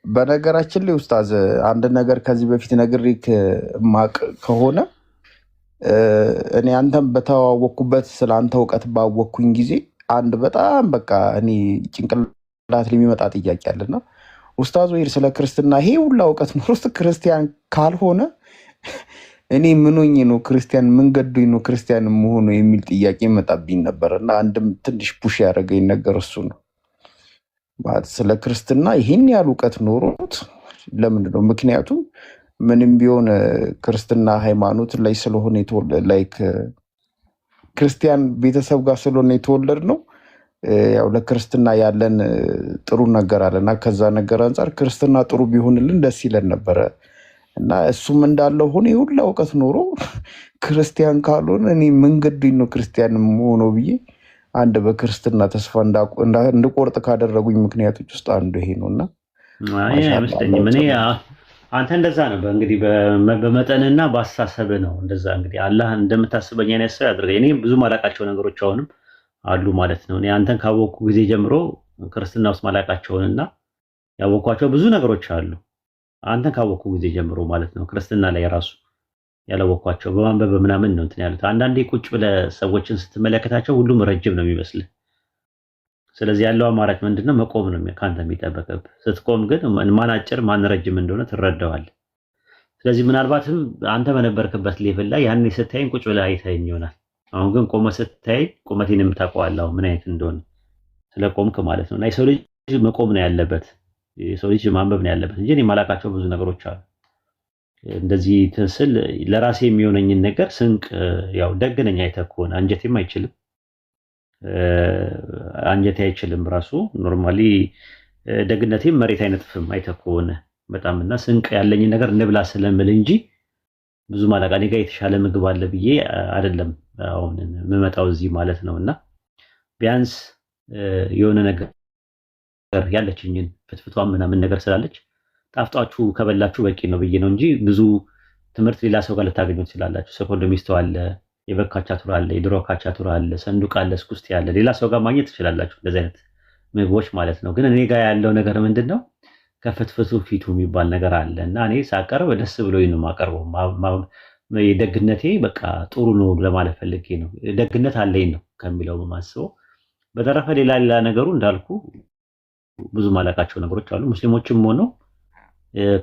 በነገራችን ላይ ኡስታዝ አንድ ነገር ከዚህ በፊት ነግሬክ ማቅ ከሆነ እኔ አንተም በተዋወቅኩበት ስለ አንተ እውቀት ባወቅኩኝ ጊዜ አንድ በጣም በቃ እኔ ጭንቅላት የሚመጣ ጥያቄ አለና ኡስታዝ ወይር ስለ ክርስትና ይሄ ሁላ እውቀት ኖሮት ክርስቲያን ካልሆነ እኔ ምንኝ ነው ክርስቲያን ምን ገዶኝ ነው ክርስቲያን መሆኑ የሚል ጥያቄ መጣብኝ ነበር እና አንድም ትንሽ ፑሽ ያደረገኝ ነገር እሱ ነው። ማለት ስለ ክርስትና ይሄን ያህል እውቀት ኖሮት ለምንድን ነው? ምክንያቱም ምንም ቢሆን ክርስትና ሃይማኖት ላይ ስለሆነ ላይክ ክርስቲያን ቤተሰብ ጋር ስለሆነ የተወለድ ነው። ያው ለክርስትና ያለን ጥሩ ነገር አለና ከዛ ነገር አንፃር ክርስትና ጥሩ ቢሆንልን ደስ ይለን ነበረ እና እሱም እንዳለው ሆነ ይሁላ እውቀት ኖሮ ክርስቲያን ካልሆነ እኔ መንገዱኝ ነው ክርስቲያን ሆኖ ብዬ አንድ በክርስትና ተስፋ እንድቆርጥ ካደረጉኝ ምክንያቶች ውስጥ አንዱ ይሄ ነውና አይመስለኝም። እኔ አንተ እንደዛ ነው እንግዲህ በመጠንና በአስተሳሰብ ነው እንደዛ እንግዲህ አላህ እንደምታስበኝ አይነት ሰው ያድርገኝ። እኔ ብዙ ማላቃቸው ነገሮች አሁንም አሉ ማለት ነው። እኔ አንተን ካወቅኩ ጊዜ ጀምሮ ክርስትና ውስጥ ማላቃቸውንና ያወቅኳቸው ብዙ ነገሮች አሉ። አንተን ካወቅኩ ጊዜ ጀምሮ ማለት ነው። ክርስትና ላይ ራሱ ያላወቅኳቸው በማንበብ ምናምን ነው እንትን ያሉት። አንዳንዴ ቁጭ ብለህ ሰዎችን ስትመለከታቸው ሁሉም ረጅም ነው የሚመስልህ። ስለዚህ ያለው አማራጭ ምንድነው? መቆም ነው ካንተ የሚጠበቅብህ። ስትቆም ግን ማን አጭር ማን ረጅም እንደሆነ ትረዳዋለህ። ስለዚህ ምናልባትም አንተ በነበርክበት ሌቭል ላይ ያኔ ስታይኝ ቁጭ ብለህ አይተኸኝ ይሆናል። አሁን ግን ቆመ ስታይ ቁመቴን የምታውቀዋለህ ምን አይነት እንደሆነ ስለቆምክ ማለት ነው። እና የሰው ልጅ መቆም ነው ያለበት፣ የሰው ልጅ ማንበብ ነው ያለበት እንጂ እኔ የማላውቃቸው ብዙ ነገሮች አሉ። እንደዚህ ትስል ለራሴ የሚሆነኝን ነገር ስንቅ ያው ደግነኛ አይተህ ከሆነ አንጀቴም አይችልም አንጀቴ አይችልም ራሱ ኖርማሊ ደግነቴም መሬት አይነጥፍም አይተህ ከሆነ በጣም እና ስንቅ ያለኝን ነገር እንብላ ስለምል እንጂ ብዙ ማላውቃ እኔ ጋር የተሻለ ምግብ አለ ብዬ አይደለም አሁን የምመጣው እዚህ ማለት ነውና ቢያንስ የሆነ ነገር ያለችኝን ፍትፍቷን ምናምን ነገር ስላለች ጣፍጣችሁ ከበላችሁ በቂ ነው ብዬ ነው እንጂ ብዙ ትምህርት ሌላ ሰው ጋር ልታገኙ ትችላላችሁ። ሰኮንዶሚስት አለ፣ የበካቻቱራ አለ፣ የድሮ ካቻቱራ አለ፣ ሰንዱቅ አለ፣ እስኩስቲ አለ። ሌላ ሰው ጋር ማግኘት ትችላላችሁ እንደዚህ አይነት ምግቦች ማለት ነው። ግን እኔ ጋር ያለው ነገር ምንድነው? ከፍትፍቱ ፊቱ የሚባል ነገር አለ እና እኔ ሳቀርብ ደስ ብሎኝ ነው የማቀርበው። የደግነቴ በቃ ጥሩ ነው ለማለት ፈልጌ ነው። ደግነት አለኝ ነው ከሚለው በማስበው። በተረፈ ሌላ ነገሩ እንዳልኩ ብዙ ማላቃቸው ነገሮች አሉ። ሙስሊሞችም ሆነው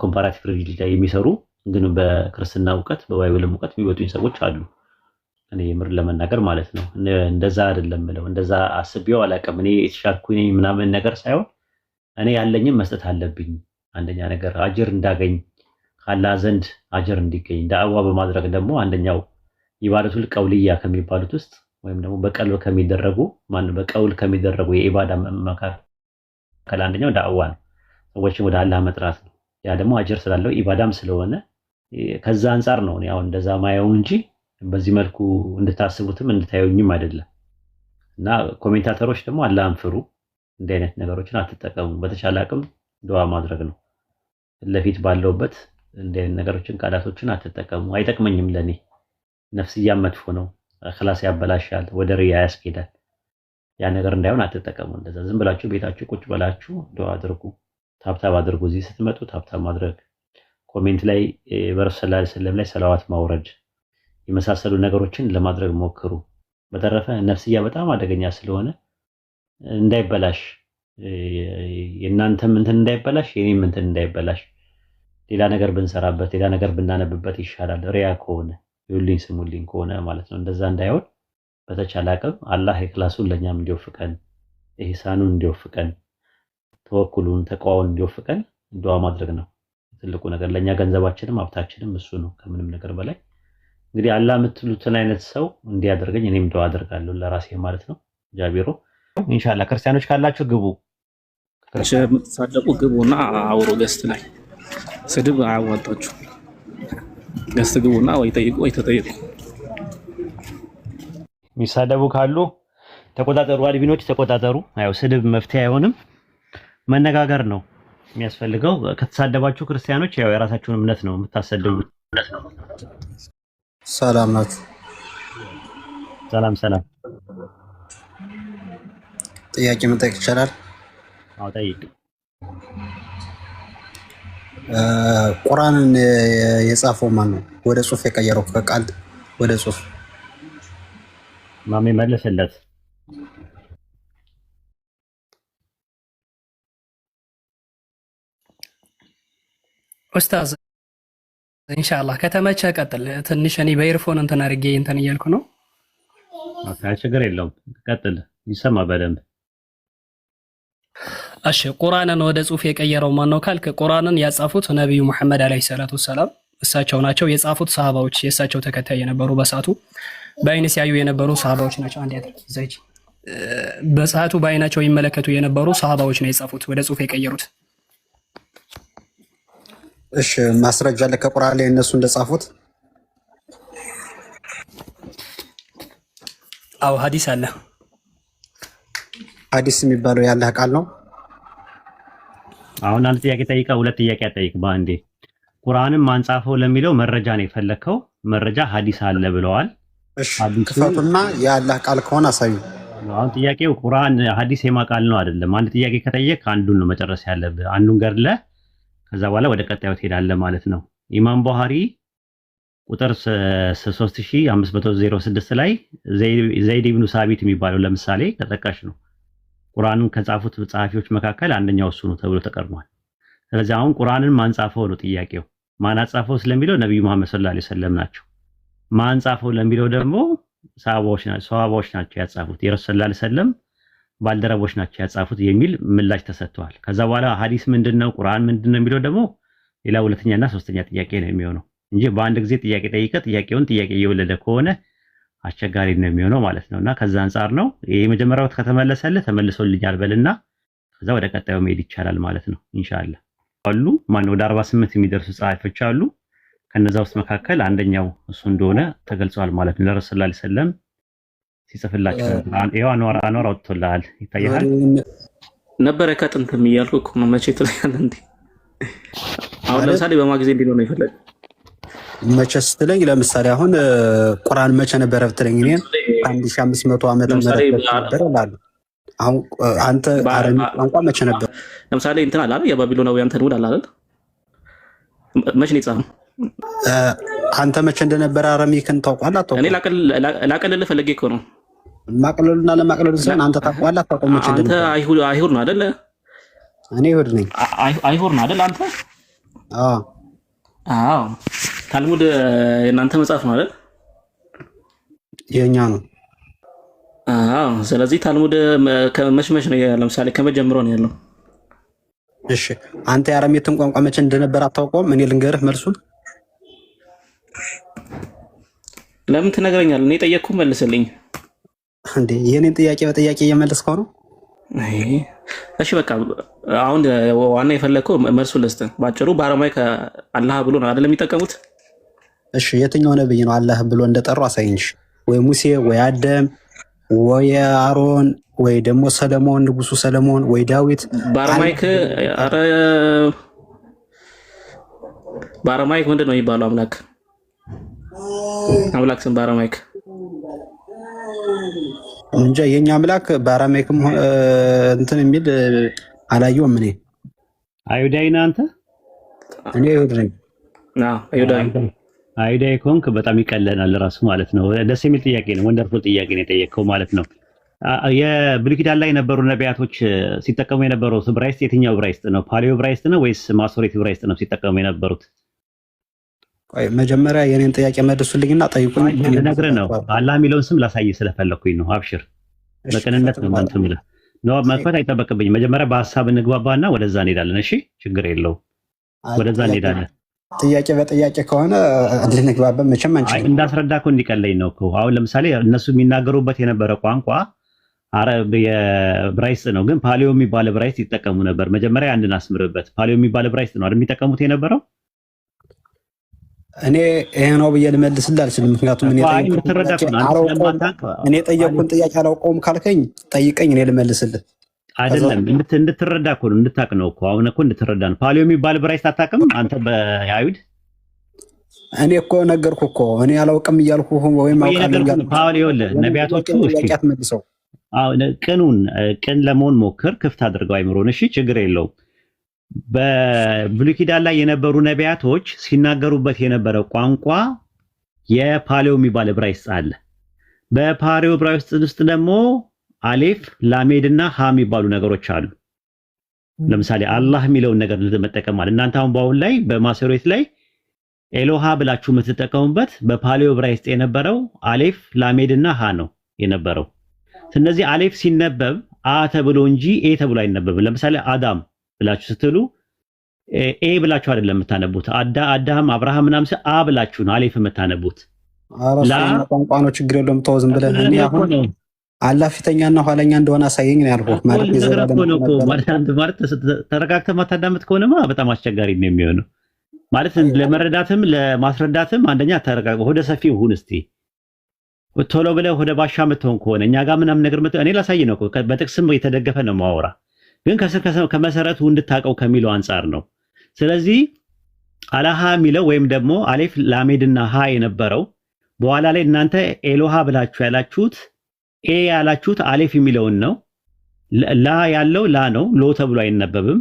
ኮምፓራቲቭ ሪሊጅን ላይ የሚሰሩ ግን በክርስትና እውቀት በባይብልም እውቀት የሚወጡኝ ሰዎች አሉ። እኔ የምር ለመናገር ማለት ነው እንደዛ አይደለም ብለው እንደዛ አስቤው አላውቅም። እኔ የተሻልኩኝ ምናምን ነገር ሳይሆን እኔ ያለኝም መስጠት አለብኝ። አንደኛ ነገር አጅር እንዳገኝ ካላህ ዘንድ አጅር እንዲገኝ ዳዕዋ በማድረግ ደግሞ አንደኛው ኢባደቱል ቀውልያ ከሚባሉት ውስጥ ወይም ደግሞ በቀልብ ከሚደረጉ በቀውል ከሚደረጉ የኢባዳ መካከል አንደኛው ዳዕዋ ነው። ሰዎችን ወደ አላህ መጥራት ነው። ያ ደግሞ አጅር ስላለው ኢባዳም ስለሆነ ከዛ አንፃር ነው እኔ አሁን እንደዛ ማየው እንጂ በዚህ መልኩ እንድታስቡትም እንድታዩኝም አይደለም። እና ኮሜንታተሮች ደግሞ አላህን ፍሩ፣ እንዲህ አይነት ነገሮችን አትጠቀሙ። በተቻለ አቅም ዱዓ ማድረግ ነው። ለፊት ባለውበት እንዲህ አይነት ነገሮችን ቃላቶችን አትጠቀሙ። አይጠቅመኝም ለኔ ነፍስያ መጥፎ ነው፣ እኽላስ ያበላሻል፣ ወደ ሪያ ያስኬዳል። ያ ነገር እንዳይሆን አትጠቀሙ። እንደዛ ዝም ብላችሁ ቤታችሁ ቁጭ ብላችሁ ዱዓ አድርጉ፣ ታብታብ አድርጉ። እዚህ ስትመጡ ታብታብ ማድረግ፣ ኮሜንት ላይ በረሱል ሰለላሁ ዐለይሂ ወሰለም ላይ ሰላዋት ማውረድ የመሳሰሉ ነገሮችን ለማድረግ ሞክሩ። በተረፈ ነፍስያ በጣም አደገኛ ስለሆነ እንዳይበላሽ የእናንተም እንትን እንዳይበላሽ የኔም እንትን እንዳይበላሽ ሌላ ነገር ብንሰራበት ሌላ ነገር ብናነብበት ይሻላል። ሪያ ከሆነ ይሁልኝ ስሙልኝ ከሆነ ማለት ነው። እንደዛ እንዳይሆን በተቻለ አቅም አላህ ኢኽላሱን ለኛም እንዲወፍቀን ኢህሳኑን እንዲወፍቀን ተወኩሉን ተቋውን እንዲወፍቀን ዱዓ ማድረግ ነው ትልቁ ነገር። ለኛ ገንዘባችንም ሀብታችንም እሱ ነው ከምንም ነገር በላይ። እንግዲህ አላህ የምትሉትን አይነት ሰው እንዲያደርገኝ እኔም ዱዓ አደርጋለሁ ለራሴ ማለት ነው። ጃቢሮ ኢንሻአላህ ክርስቲያኖች ካላችሁ ግቡ፣ የምትሳደቁ ግቡና አውሩ። ገስት ላይ ስድብ አያዋጣችሁ። ገስት ግቡና ወይ ጠይቁ ወይ ተጠይቁ። የሚሳደቡ ካሉ ተቆጣጠሩ፣ አድሚኖች ተቆጣጠሩ። ያው ስድብ መፍትሄ አይሆንም፣ መነጋገር ነው የሚያስፈልገው። ከተሳደባችሁ ክርስቲያኖች ያው የራሳችሁን እምነት ነው የምታሰድቡት። ሰላም ናችሁ? ሰላም ሰላም። ጥያቄ መጠየቅ ይቻላል? አዎ ጠይቅ። ቁርአንን የጻፈው ማን ነው? ወደ ጽሁፍ የቀየረው ከቃል ወደ ጽሁፍ ማሜ መለሰለት። ኡስታዝ ኢንሻአላህ ከተመቸ ቀጥል። ትንሽ እኔ በኤርፎን እንትን አድርጌ እንትን እያልኩ ነው። ችግር የለውም ቀጥል፣ ይሰማ በደንብ። እሺ ቁርአንን ወደ ጽሁፍ የቀየረው ማን ነው ካልክ፣ ቁርአንን ያጻፉት ነቢዩ መሐመድ አለይሂ ሰላቱ ወሰላም እሳቸው ናቸው። የጻፉት ሰሃባዎች የእሳቸው ተከታይ የነበሩ በሰዓቱ በአይን ሲያዩ የነበሩ ሰሃባዎች ናቸው። አንድ ያድርግ ዘይጂ በሰዓቱ በአይናቸው ይመለከቱ የነበሩ ሰሃባዎች ነው የጻፉት፣ ወደ ጽሁፍ የቀየሩት። እሺ ማስረጃ አለ ከቁርአን ላይ እነሱ እንደጻፉት? አው ሐዲስ አለ። ሐዲስ የሚባለው ያለህ ቃል ነው። አሁን አንድ ጥያቄ ጠይቃ ሁለት ጥያቄ አጠይቅ በአንዴ። ቁርአንን ማን ጻፈው ለሚለው መረጃ ነው የፈለከው። መረጃ ሐዲስ አለ ብለዋል። እሺ ክፈቱና ያለህ ቃል ከሆነ አሳዩ። አሁን ጥያቄው ቁርአን ሐዲስ የማ ቃል ነው አይደለም። አንድ ጥያቄ ከጠየቅ አንዱን ነው መጨረስ ያለብህ። አንዱን ገድለ ከዛ በኋላ ወደ ቀጣዩ ትሄዳለህ ማለት ነው። ኢማም ቡኻሪ ቁጥር 3506 ላይ ዘይድ ኢብኑ ሳቢት የሚባለው ለምሳሌ ተጠቃሽ ነው። ቁርአንን ከጻፉት ጸሐፊዎች መካከል አንደኛው እሱ ነው ተብሎ ተቀርሟል። ስለዚህ አሁን ቁርአንን ማን ጻፈው ነው ጥያቄው። ማን አጻፈው ስለሚለው ነብዩ መሐመድ ሰለላሁ ዐለይሂ ወሰለም ናቸው። ማን ጻፈው ለሚለው ደግሞ ሰሃባዎች ናቸው ያጻፉት፣ የረሱል ሰለላሁ ዐለይሂ ወሰለም ባልደረቦች ናቸው ያጻፉት የሚል ምላሽ ተሰጥቷል። ከዛ በኋላ ሐዲስ ምንድነው ቁርአን ምንድነው የሚለው ደግሞ ሌላ ሁለተኛና ሶስተኛ ጥያቄ ነው የሚሆነው እንጂ በአንድ ጊዜ ጥያቄ ጠይቀህ ጥያቄውን ጥያቄ እየወለደ ከሆነ አስቸጋሪ ነው የሚሆነው ማለት ነውና ከዛ አንፃር ነው የመጀመሪያው ከተመለሰልህ ተመልሶልኛል በልና ከዛ ወደ ቀጣዩ መሄድ ይቻላል ማለት ነው ኢንሻአላህ። አሉ ማን ወደ 48 የሚደርሱ ጸሐፊዎች አሉ። ከነዛ ውስጥ መካከል አንደኛው እሱ እንደሆነ ተገልጿል ማለት ነው። ለረሱል ሰለላሁ ዐለይሂ ወሰለም ሲጽፍላቸው ይሄው አንዋር አውጥቶልሃል ይታያል ነበረ ከጥንትም እያልኩ እኮ ነው። መቼ ትለኛለህ እንዴ? አሁን ለምሳሌ በማጊዜ እንዲለው ነው ይፈልግ መቼ ስትለኝ ለምሳሌ አሁን ቁርአን መቼ ነበረ ብትለኝ እኔ 1500 ዓመት ነበር እላለሁ። አሁን አንተ አረሚ ቋንቋ መቼ ነበር? ለምሳሌ እንትን አለ አይደል? የባቢሎናውያን ተንውድ አለ አይደል? መቼ ነው የጻፈው? አንተ መቼ እንደነበረ አረሚክን ታውቃለህ አታውቅም? እኔ ላቀልልህ ፈልጌ እኮ ነው። ማቅለሉና ለማቅለሉ ሳይሆን አንተ ታውቃለህ አታውቅም? መቼ አንተ አይሁድ ነው አይደል? እኔ አይሁድ ነኝ። አይሁድ ነው አይደል አንተ? አዎ ታልሙድ የእናንተ መጽሐፍ ነው አይደል? የኛ ነው። አዎ ስለዚህ ታልሙድ ከመሽመሽ ነው ለምሳሌ ከመጀመሩ ነው ያለው። እሺ አንተ የአረሜትን ቋንቋ መቼ እንደነበር አታውቀውም? እኔ ልንገርህ መልሱን። ለምን ትነግረኛለህ? እኔ ጠየቅኩህ መልስልኝ። እንዴ የኔን ጥያቄ በጥያቄ እየመለስከው ነው? እሺ በቃ አሁን ዋና የፈለግከው መልሱን ልስጥህ። ባጭሩ በአረማይክ አላህ ብሎ ነው አይደል የሚጠቀሙት? እሺ የትኛው ነብይ ነው አላህ ብሎ እንደጠራው አሳይንሽ። ወይ ሙሴ ወይ አደም ወይ አሮን ወይ ደግሞ ሰለሞን ንጉሱ ሰለሞን ወይ ዳዊት በአረማይክ አረ በአረማይክ ምንድን ነው የሚባለው? አምላክ ስም በአረማይክ እንጃ። የኛ አምላክ በአረማይክም እንትን የሚል አላየውም። እኔ አይሁዳዊ ነህ አንተ? እኔ አይሁድ ነኝ። አይሁዳዊ ከሆንክ በጣም ይቀለናል ራሱ ማለት ነው። ደስ የሚል ጥያቄ ነው። ወንደርፉል ጥያቄ ነው የጠየቅከው ማለት ነው። የብሉይ ኪዳን ላይ የነበሩ ነቢያቶች ሲጠቀሙ የነበረው ዕብራይስጥ የትኛው ዕብራይስጥ ነው? ፓሊዮ ዕብራይስጥ ነው ወይስ ማሶሬት ዕብራይስጥ ነው ሲጠቀሙ የነበሩት? ቆይ መጀመሪያ የኔን ጥያቄ መልሱልኝና ጠይቁኝ። ልነግርህ ነው። አላህ የሚለውን ስም ላሳይህ ስለፈለኩኝ ነው። አብሽር፣ በቅንነት ነው እንትን የምልህ ነው። መክፈት አይጠበቅብኝም። መጀመሪያ በሀሳብ እንግባባና ወደዛ እንሄዳለን። እሺ፣ ችግር የለውም። ወደዛ እንሄዳለን። ጥያቄ በጥያቄ ከሆነ ልንግባባ መቼም አንችልም። እንዳስረዳ እኮ እንዲቀለኝ ነው እኮ። አሁን ለምሳሌ እነሱ የሚናገሩበት የነበረ ቋንቋ አረብ የዕብራይስጥ ነው፣ ግን ፓሊዮ የሚባል ዕብራይስጥ ይጠቀሙ ነበር። መጀመሪያ አንድን አስምርበት። ፓሊዮ የሚባል ዕብራይስጥ ነው አይደል የሚጠቀሙት የነበረው? እኔ ይሄ ነው ብዬ ልመልስልህ አልችልም። ምክንያቱም እኔ ጠየቅኩን ጥያቄ አላውቀውም ካልከኝ ጠይቀኝ፣ እኔ ልመልስልህ። አይደለም እንድትረዳ እኮ ነው፣ እንድታቅ ነው እኮ። አሁን እኮ እንድትረዳ ነው። ፓሊዮ የሚባል ዕብራይስጥ አታውቅም አንተ በአይሁድ? እኔ እኮ ነገርኩህ እኮ እኔ አላውቅም እያልኩህ ወይም አውቃለሁ እያልኩህ ፓሊዮ ነቢያቶቹ ጥያቄ መልሰው ቅን ለመሆን ሞክር፣ ክፍት አድርገው አይምሮን። እሺ ችግር የለውም። በብሉይ ኪዳን ላይ የነበሩ ነቢያቶች ሲናገሩበት የነበረው ቋንቋ የፓሌዮ የሚባል ዕብራይስጥ አለ። በፓሌዮ ዕብራይስጥ ውስጥ ደግሞ አሌፍ፣ ላሜድ እና ሀ የሚባሉ ነገሮች አሉ። ለምሳሌ አላህ የሚለውን ነገር ለመጠቀም ማለት እናንተ አሁን በአሁን ላይ በማሰሮት ላይ ኤሎሃ ብላችሁ የምትጠቀሙበት በፓሌዮ ዕብራይስጥ የነበረው አሌፍ፣ ላሜድ እና ሀ ነው የነበረው። ስለዚህ አሌፍ ሲነበብ አ ተብሎ እንጂ ኤ ተብሎ አይነበብም። ለምሳሌ አዳም ብላችሁ ስትሉ ኤ ብላችሁ አይደለም የምታነቡት። አዳም፣ አብርሃም ምናምን አ ብላችሁ ነው አሌፍ የምታነቡት። ቋንቋ ነው፣ ችግር የለውም። ተው ዝም ብለህ እኔ አሁን አላህ ፊተኛና ኋለኛ እንደሆነ አሳየኝ ነው ያልኩህ። ማለት ተረጋግተህ ማታዳምጥ ከሆነማ በጣም አስቸጋሪ ነው የሚሆነው። ማለት ለመረዳትም ለማስረዳትም አንደኛ ተረጋግተህ ወደ ሰፊው ሁን። እስቲ ቶሎ ብለህ ወደ ባሻ የምትሆን ከሆነ እኛ ጋር ምናምን ነገር እኔ ላሳይ ነው። በጥቅስም የተደገፈ ነው ማወራ፣ ግን ከመሰረቱ እንድታቀው ከሚለው አንጻር ነው። ስለዚህ አላሃ የሚለው ወይም ደግሞ አሌፍ፣ ላሜድና ሀ የነበረው በኋላ ላይ እናንተ ኤሎሃ ብላችሁ ያላችሁት ኤ ያላችሁት አሌፍ የሚለውን ነው። ላ ያለው ላ ነው፣ ሎ ተብሎ አይነበብም።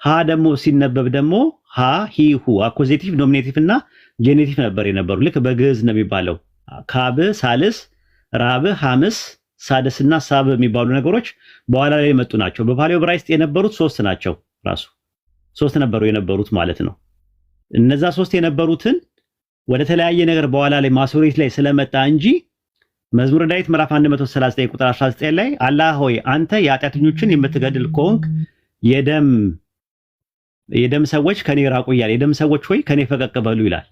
ሀ ደግሞ ሲነበብ ደግሞ ሀ፣ ሂ፣ ሁ አኮዜቲቭ፣ ኖሚኔቲቭ እና ጄኔቲቭ ነበር የነበሩ። ልክ በግዕዝ ነው የሚባለው ካብ፣ ሳልስ፣ ራብ፣ ሐምስ፣ ሳደስ እና ሳብ የሚባሉ ነገሮች በኋላ ላይ የመጡ ናቸው። በፓሌዮ ዕብራይስጥ የነበሩት 3 ናቸው። ራሱ 3 ነበሩ የነበሩት ማለት ነው። እነዛ 3 የነበሩትን ወደ ተለያየ ነገር በኋላ ላይ ማሶሬት ላይ ስለመጣ እንጂ መዝሙረ ዳዊት ምዕራፍ 139 ቁጥር 19 ላይ አላህ ሆይ አንተ የኃጢአተኞችን የምትገድል ከሆንክ የደም ሰዎች ከኔ ራቁ እያለ የደም ሰዎች ሆይ ከኔ ፈቀቅ በሉ ይላል።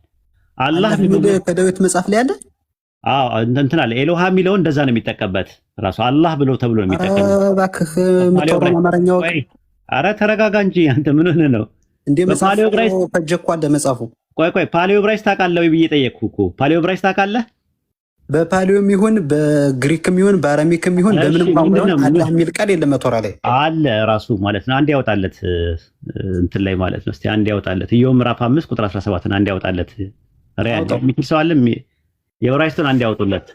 አላህ ከዳዊት መጽሐፍ ላይ አለ። አዎ እንትን አለ። ኤሎሃ የሚለው እንደዛ ነው የሚጠቀምበት ራሱ አላህ ብሎ ተብሎ ነው የሚጠቀምበት። እባክህ የምትወራው አማርኛው አረ ተረጋጋ እንጂ አንተ ምን ሆነህ ነው እንዴ? መጽሐፉ ፈጀኳ እንደ መጽሐፉ። ቆይ ፓሌዮ ዕብራይስጥ ታውቃለህ ወይ ብዬ ጠየቅኩህ እኮ። ፓሌዮ ዕብራይስጥ ታውቃለህ? በፓሊዮም ይሁን በግሪክም ይሁን በአረሚክም ይሁን በምንም ቋንቋ አላህ የሚል ቃል የለም። ቶራ ላይ አለ ራሱ ማለት ነው። አንድ ያወጣለት እንትን ላይ ማለት ነው። እስቲ አንድ ያወጣለት ኢዮብ ምዕራፍ 5 ቁጥር 17 አንድ ያወጣለት። ሪያል የሚል ሰው አለ? የዕብራይስጡን አንድ ያወጡለት።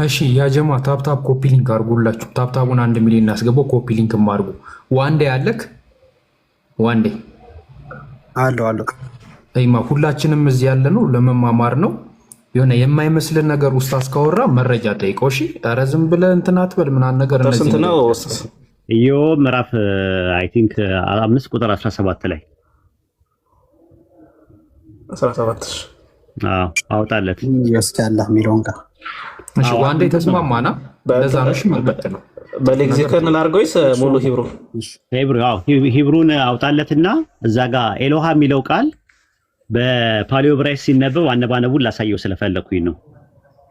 እሺ ያ ጀማ ታፕታፕ ኮፒ ሊንክ አድርጉላችሁ። ታፕታፑን 1 ሚሊዮን እናስገባው። ኮፒ ሊንክም አድርጉ። ዋንዴ ያለክ ዋንዴ አለው አይማ ሁላችንም እዚህ ያለ ነው ለመማማር ነው። የሆነ የማይመስልን ነገር ውስጥ አስካወራ መረጃ ጠይቀው። እሺ ኧረ ዝም ብለህ እንትን አትበል ምናምን ነገር እነዚህ ነው። ኢዮብ ምዕራፍ አይ ቲንክ 5 ቁጥር 17 ላይ 17 አውጣለት ያስካላህ የሚለውን ጋር እሺ ዋንዴ ተስማማና ለዛ ነው። እሺ ማለት ነው በሌክሲከን ላርጎይስ ሙሉ ሂብሩን አውጣለትና እዛ ጋር ኤሎሃ የሚለው ቃል በፓሌዮ ዕብራይስጥ ሲነበብ አነባነቡን ላሳየው ስለፈለኩኝ ነው።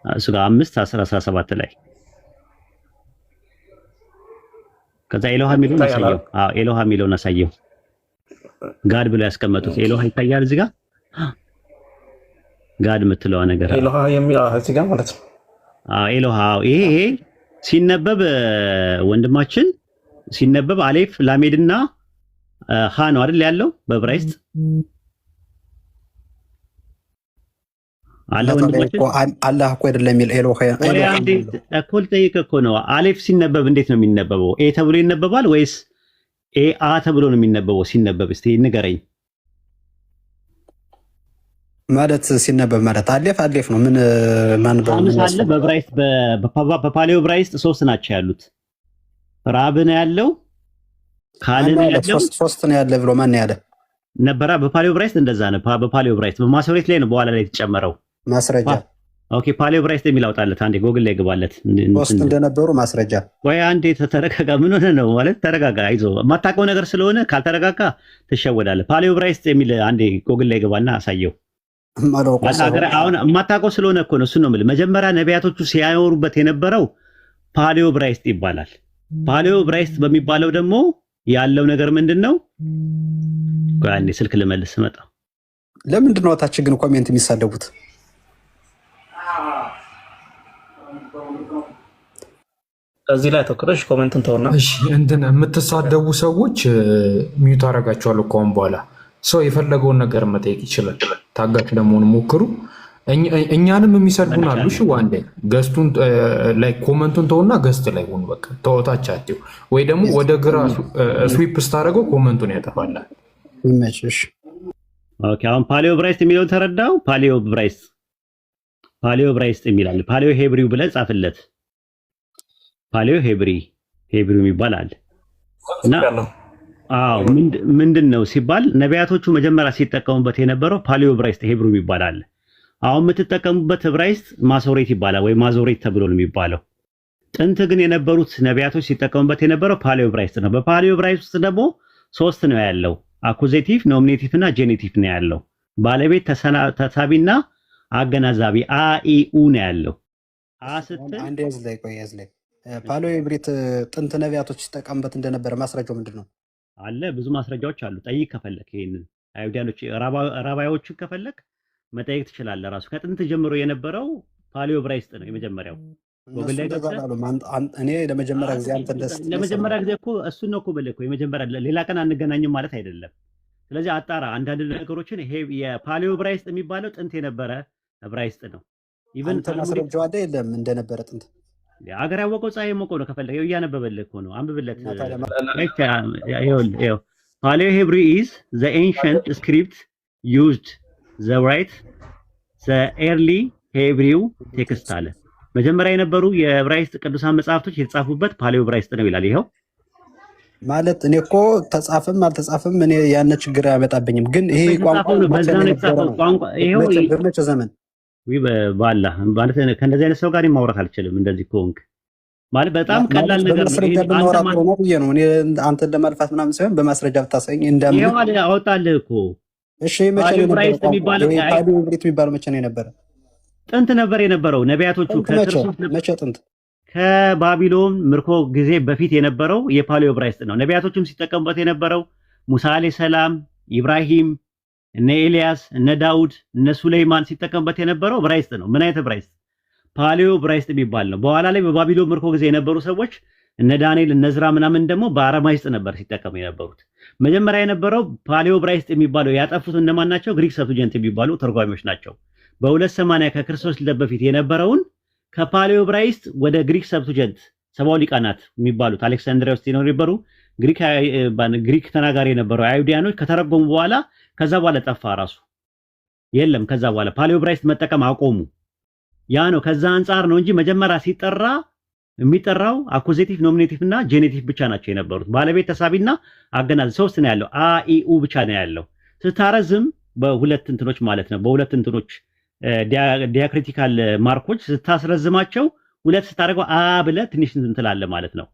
እሱ ጋር 5:17 ላይ ከዛ ኤሎሃ የሚለውን አሳየው። ኤሎሃ የሚለውን አሳየው። ጋድ ብለው ያስቀመጡት ኤሎሃ ይታያል እዚህ ጋር ጋድ የምትለው ነገር ኤሎሃ የሚለው እዚህ ጋር ማለት ነው። ኤሎሃ ይሄ ሲነበብ ወንድማችን ሲነበብ አሌፍ፣ ላሜድና ሀ ነው አይደል ያለው በዕብራይስጥ አለ። ወንድማችን አላህ እኮ አይደለም የሚል ኤሎሃ እኮ ልጠይቅህ እኮ ነው። አሌፍ ሲነበብ እንዴት ነው የሚነበበው? ኤ ተብሎ ይነበባል ወይስ ኤ አ ተብሎ ነው የሚነበበው? ሲነበብ እስቲ ንገረኝ። ማለት ሲነበብ ማለት አሌፍ ነው። ምን ማንበብ አለ በዕብራይስጥ በፓሌዮ ዕብራይስጥ 3 ናቸው ያሉት። ራብ ነው ያለው፣ ካል ነው ያለው፣ 3 ነው ያለ ብሎ ማን ያለ ነበረ? በፓሌዮ ዕብራይስጥ እንደዛ ነው። በፓሌዮ ዕብራይስጥ በማሶሬት ላይ ነው በኋላ ላይ የተጨመረው ማስረጃ። ኦኬ ፓሌዮ ዕብራይስጥ የሚል አውጣለት አንዴ፣ ጎግል ላይ ግባለት። 3 እንደነበሩ ማስረጃ። ወይ አንዴ ተረጋጋ። ምን ሆነ ነው ማለት ተረጋጋ፣ አይዞህ። የማታውቀው ነገር ስለሆነ ካልተረጋጋ ትሸወዳለህ። ፓሌዮ ዕብራይስጥ የሚል አንዴ ጎግል ላይ ግባና አሳየው። አሁን የማታውቀው ስለሆነ እኮ ነው። እሱን ነው የምልህ። መጀመሪያ ነቢያቶቹ ሲያወሩበት የነበረው ፓሌዮ ዕብራይስጥ ይባላል። ፓሌዮ ዕብራይስጥ በሚባለው ደግሞ ያለው ነገር ምንድነው? ቆይ አንዴ ስልክ ልመልስ መጣ። ለምንድን ነው ታች ግን ኮሜንት የሚሳደቡት? እዚህ ላይ ተከረሽ ኮሜንትን ተውና። እሺ እንትን የምትሳደቡ ሰዎች ሚዩት አደርጋቸዋለሁ ከአሁን በኋላ። ሰው የፈለገውን ነገር መጠየቅ ይችላል። ታጋች ለመሆን ሞክሩ። እኛንም የሚሰድቡን አሉ። እሺ ዋንዴ ገስቱን ላይ ኮመንቱን ተውና ገስት ላይ ሁን። በቃ ተወታቻቸው ወይ ደግሞ ወደ ግራ ስዊፕ ስታደርገው ኮመንቱን ያጠፋላል። ይመችሽ። ኦኬ አሁን ፓሊዮ ብራይስት የሚለውን ተረዳው። ፓሊዮ ብራይስት የሚላል ፓሊዮ ሄብሪው ብለህ ጻፍለት። ፓሊዮ ሄብሪው የሚባል አለ እና አዎ ምንድን ነው ሲባል ነቢያቶቹ መጀመሪያ ሲጠቀሙበት የነበረው ፓሊዮ ብራይስት ሄብሪው የሚባል አለ። አሁን የምትጠቀሙበት ብራይስት ማሶሬት ይባላል ወይ ማዞሬት ተብሎ ነው የሚባለው። ጥንት ግን የነበሩት ነቢያቶች ሲጠቀሙበት የነበረው ፓሊዮ ብራይስት ነው። በፓሊዮ ብራይስት ውስጥ ደግሞ 3 ነው ያለው፣ አኩዜቲቭ፣ ኖሚኔቲቭ እና ጄኔቲቭ ነው ያለው። ባለቤት፣ ተሳቢና አገናዛቢ አኢኡ ነው ያለው። ስትል አንድ ያዝ ላይ ፓሊዮ ብሬት ጥንት ነቢያቶች ሲጠቀሙበት እንደነበረ ማስረጃው ምንድን ነው? አለ ብዙ ማስረጃዎች አሉ። ጠይቅ ከፈለክ ይሄንን አይሁዳኖች ራባዮችን ከፈለክ መጠየቅ ትችላለህ። ራሱ ከጥንት ጀምሮ የነበረው ፓሊዮ ብራይስት ነው የመጀመሪያው። እኔ ለመጀመሪያ ጊዜ ለመጀመሪያ ጊዜ እኮ እሱን ነው እኮ ብለህ እኮ የመጀመሪያ ሌላ ቀን አንገናኝም ማለት አይደለም። ስለዚህ አጣራ አንዳንድ ነገሮችን። ይሄ የፓሊዮ ብራይስት የሚባለው ጥንት የነበረ ብራይስት ነው። ኢቭን ማስረጃው አለ የለም እንደነበረ ጥንት አገር ያወቀው ፀሐይ ሞቀው ነው። ከፈለገው እያነበበልህ እኮ ነው። አንብብለት። ፓሊዮ ሄብሪ ኢዝ ዘ ኤንሸንት ስክሪፕት ዩዝድ ዘ ራይት ዘ ኤርሊ ሄብሪው ቴክስት አለ። መጀመሪያ የነበሩ የዕብራይስጥ ቅዱሳን መጽሐፍቶች የተጻፉበት ፓሊዮ ብራይስጥ ነው ይላል። ይኸው ማለት እኔ እኮ ተጻፈም አልተጻፈም እኔ ያነ ችግር አያመጣብኝም። ግን ይሄ ቋንቋ በመቼ ዘመን ባላ ማለት ከእንደዚህ አይነት ሰው ጋር ማውራት አልችልም። እንደዚህ ከሆንክ ማለት በጣም ቀላል ነገር ነው። እኔ አንተን ለማልፋት ምናምን ሳይሆን በማስረጃ ብታሳየኝ እንዳምን አወጣልህ እኮ። እሺ ፓሊዮ ብሬት የሚባለው መቼ ነው የነበረ? ጥንት ነበር የነበረው። ነቢያቶቹ መቼ ጥንት? ከባቢሎን ምርኮ ጊዜ በፊት የነበረው የፓሊዮ ብራይስጥ ነው። ነቢያቶቹም ሲጠቀሙበት የነበረው ሙሳ አለይሂ ሰላም፣ ኢብራሂም፣ እነ ኤልያስ፣ እነ ዳውድ፣ እነ ሱሌይማን ሲጠቀሙበት የነበረው ብራይስጥ ነው። ምን አይነት ብራይስጥ? ፓሊዮ ብራይስጥ የሚባል ነው። በኋላ ላይ በባቢሎን ምርኮ ጊዜ የነበሩ ሰዎች እነ ዳንኤል፣ እነ ዕዝራ ምናምን ደግሞ በአረማይስጥ ነበር ሲጠቀሙ የነበሩት። መጀመሪያ የነበረው ፓሊዮ ብራይስጥ የሚባለው ያጠፉት እነማን ናቸው? ግሪክ ሰብቱጀንት የሚባሉ ተርጓሚዎች ናቸው። በ280 ከክርስቶስ ልደት በፊት የነበረውን ከፓሊዮ ብራይስጥ ወደ ግሪክ ሰብቱጀንት ሰባው ሊቃናት የሚባሉት አሌክሳንድሪያ ውስጥ ይኖሩ የነበሩ ግሪክ ተናጋሪ የነበረው አይሁዳኖች ከተረጎሙ በኋላ ከዛ በኋላ ጠፋ ራሱ የለም። ከዛ በኋላ ፓሊዮ ብራይስጥ መጠቀም አቆሙ። ያ ነው ከዛ አንጻር ነው እንጂ መጀመሪያ ሲጠራ የሚጠራው አኩዜቲቭ፣ ኖሚኔቲቭ እና ጄኔቲቭ ብቻ ናቸው የነበሩት። ባለቤት፣ ተሳቢና አገናዛቢ 3 ነው ያለው። አኢኡ ብቻ ነው ያለው። ስታረዝም በሁለት እንትኖች ማለት ነው በሁለት እንትኖች ዲያክሪቲካል ማርኮች ስታስረዝማቸው ሁለት ስታደርገው አ ብለህ ትንሽ እንትን ትላለህ ማለት ነው።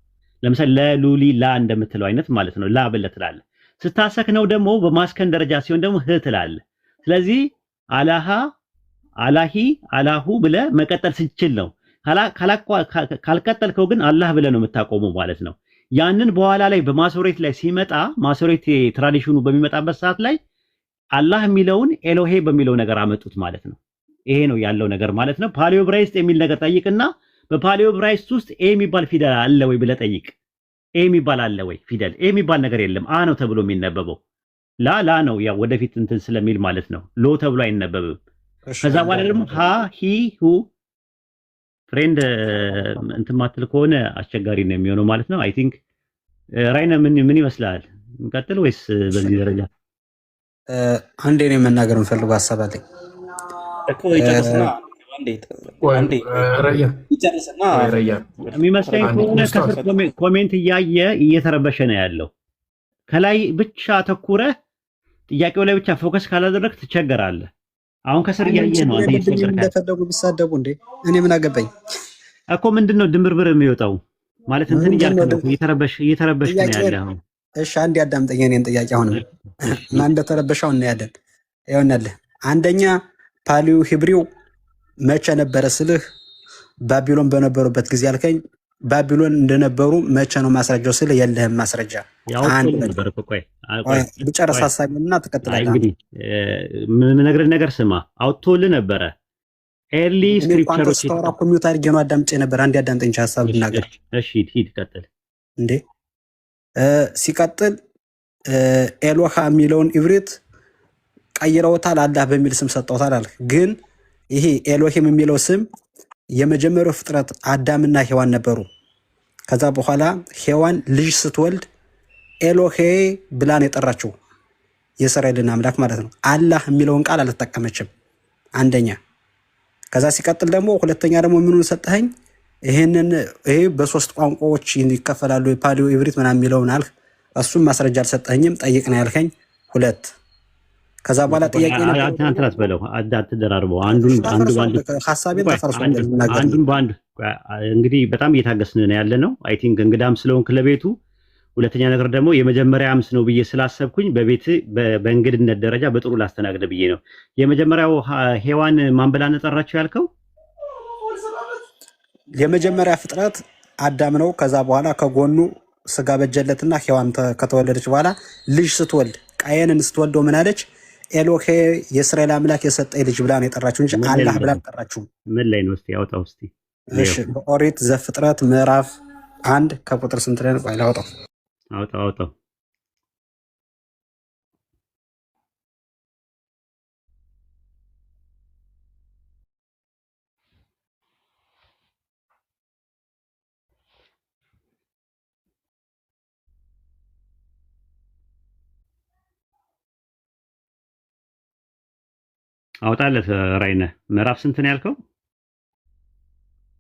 ለምሳሌ ለሉሊ ላ እንደምትለው አይነት ማለት ነው። ላ ብለህ ትላለህ። ስታሰክነው ደግሞ በማስከን ደረጃ ሲሆን ደግሞ ህ ትላለህ። ስለዚህ አላሃ፣ አላሂ፣ አላሁ ብለህ መቀጠል ስችል ነው። ካልቀጠልከው ግን አላህ ብለህ ነው የምታቆመው ማለት ነው። ያንን በኋላ ላይ በማሶሬት ላይ ሲመጣ ማሶሬት ትራዲሽኑ በሚመጣበት ሰዓት ላይ አላህ የሚለውን ኤሎሄ በሚለው ነገር አመጡት ማለት ነው። ይሄ ነው ያለው ነገር ማለት ነው። ፓሊዮ ብራይስጥ የሚል ነገር ጠይቅና በፓሊዮ ብራይስጥ ውስጥ ኤ የሚባል ፊደል አለ ወይ ብለህ ጠይቅ። ኤ የሚባል አለ ወይ ፊደል? ኤ የሚባል ነገር የለም። አ ነው ተብሎ የሚነበበው። ላ ነው ያው ወደፊት እንትን ስለሚል ማለት ነው። ሎ ተብሎ አይነበብም። ከዛ በኋላ ደግሞ ሀ ሂ ሁ ፍሬንድ እንትን ማትል ከሆነ አስቸጋሪ ነው የሚሆነው ማለት ነው። አይ ቲንክ ራይነ ምን ይመስላል? እንቀጥል ወይስ በዚህ ደረጃ? አንዴ ነው መናገር የምፈልገው ሀሳብ አለኝ እኮ ይጨርስና የሚመስለኝ ከሆነ ከስር ኮሜንት እያየ እየተረበሸ ነው ያለው። ከላይ ብቻ አተኩረህ ጥያቄው ላይ ብቻ ፎከስ ካላደረግ ትቸገራለህ። አሁን ከስር እያየ ነው እንደፈለጉ ቢሳደቡ እንዴ እኔ ምን አገባኝ እኮ። ምንድነው ድንብርብር የሚወጣው ማለት እንትን እያልክ ነው እየተረበሽ ነው ያለው። እሺ አንዴ አዳምጠኝ የኔን ጥያቄ። አሁን ማን እንደተረበሻው እናያለን። ይሆናል አንደኛ ፓሊዮ ሂብሪው መቼ ነበረ ስልህ ባቢሎን በነበሩበት ጊዜ አልከኝ። ባቢሎን እንደነበሩ መቼ ነው ማስረጃው ስልህ የለህም ማስረጃ። አንድ ነበር እኮ ቆይ ብጨርስ ሀሳብና ትቀጥላለህ። እንግዲህ ምን ነግረህ ነገር ስማ። አውጥቶልህ ነበረ ኤርሊ ስክሪፕቸሮች ስታወራ ኮሚዩት አድርጌ ነው አዳምጬ ነበር። አንዴ አዳምጠኝ ሀሳብ ልናገር። እሺ ሂድ ቀጥል። እንዴ ሲቀጥል ኤሎሃ የሚለውን ኢብሪት ቀይረውታል፣ አላህ በሚል ስም ሰጠውታል አለ። ግን ይሄ ኤሎሂም የሚለው ስም የመጀመሪያው ፍጥረት አዳምና ሔዋን ነበሩ። ከዛ በኋላ ሔዋን ልጅ ስትወልድ ኤሎሄ ብላን የጠራችው የእስራኤልን አምላክ ማለት ነው። አላህ የሚለውን ቃል አልተጠቀመችም አንደኛ። ከዛ ሲቀጥል ደግሞ ሁለተኛ ደግሞ ምኑን ሰጠኸኝ? ይሄ በሶስት ቋንቋዎች ይከፈላሉ የፓሊዮ ኢብሪት ምናምን የሚለውን አልክ። እሱም ማስረጃ አልሰጠኸኝም። ጠይቅ ነው ያልከኝ ሁለት። ከዛ በኋላ ጥያቄ አንተናት በለው አትደራርበው። ሀሳቤን ተፈርሷል። አንዱን በአንድ እንግዲህ በጣም እየታገስን ነው ያለ ነው። አይ ቲንክ እንግዳም ስለሆንክ ለቤቱ ሁለተኛ ነገር ደግሞ የመጀመሪያ አምስት ነው ብዬ ስላሰብኩኝ በቤት በእንግድነት ደረጃ በጥሩ ላስተናግድ ብዬ ነው። የመጀመሪያው ሔዋን ማን ብላ ነጠራችሁ ያልከው? የመጀመሪያ ፍጥረት አዳም ነው። ከዛ በኋላ ከጎኑ ስጋ በጀለትና ሔዋን ከተወለደች በኋላ ልጅ ስትወልድ ቃየንን ስትወልደው ምን አለች? ኤሎሄ የእስራኤል አምላክ የሰጠኝ ልጅ ብላ ነው የጠራችሁ እንጂ አላህ ብላ አልጠራችሁም። ምን ላይ ነው? እስቲ ያውጣው እስቲ። እሺ በኦሪት ዘፍጥረት ምዕራፍ 1 ከቁጥር ስንት ላይ ነው? ቆይ ላውጣው። አውጣው አውጣለት ራይነ። ምዕራፍ ስንት ነው ያልከው?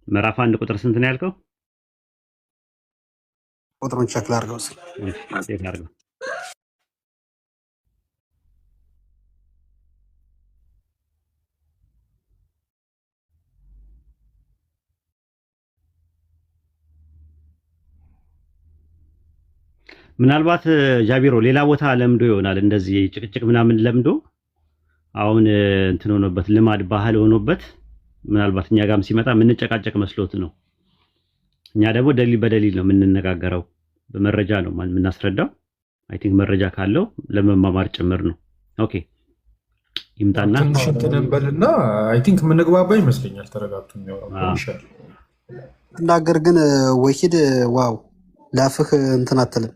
ምዕራፍ 1 ቁጥር ስንት ነው ያልከው? ቁጥሩን ቸክ ላድርገው። ቼክ አድርገው። ምናልባት ጃቢሮ ሌላ ቦታ ለምዶ ይሆናል እንደዚህ ጭቅጭቅ ምናምን ለምዶ አሁን እንትን ሆኖበት ልማድ ባህል ሆኖበት ምናልባት እኛ ጋርም ሲመጣ የምንጨቃጨቅ መስሎት ነው። እኛ ደግሞ ደሊል በደሊል ነው የምንነጋገረው፣ በመረጃ ነው የምናስረዳው። አይ ቲንክ መረጃ ካለው ለመማማር ጭምር ነው። ኦኬ ይምጣና ትንሽ ተደንበልና አይ ቲንክ የምንግባባ ይመስለኛል። ተረጋግቶ የሚያወራው ይሻላል። ትናገር ግን ወሂድ ዋው ላፍህ እንትን አትልም፣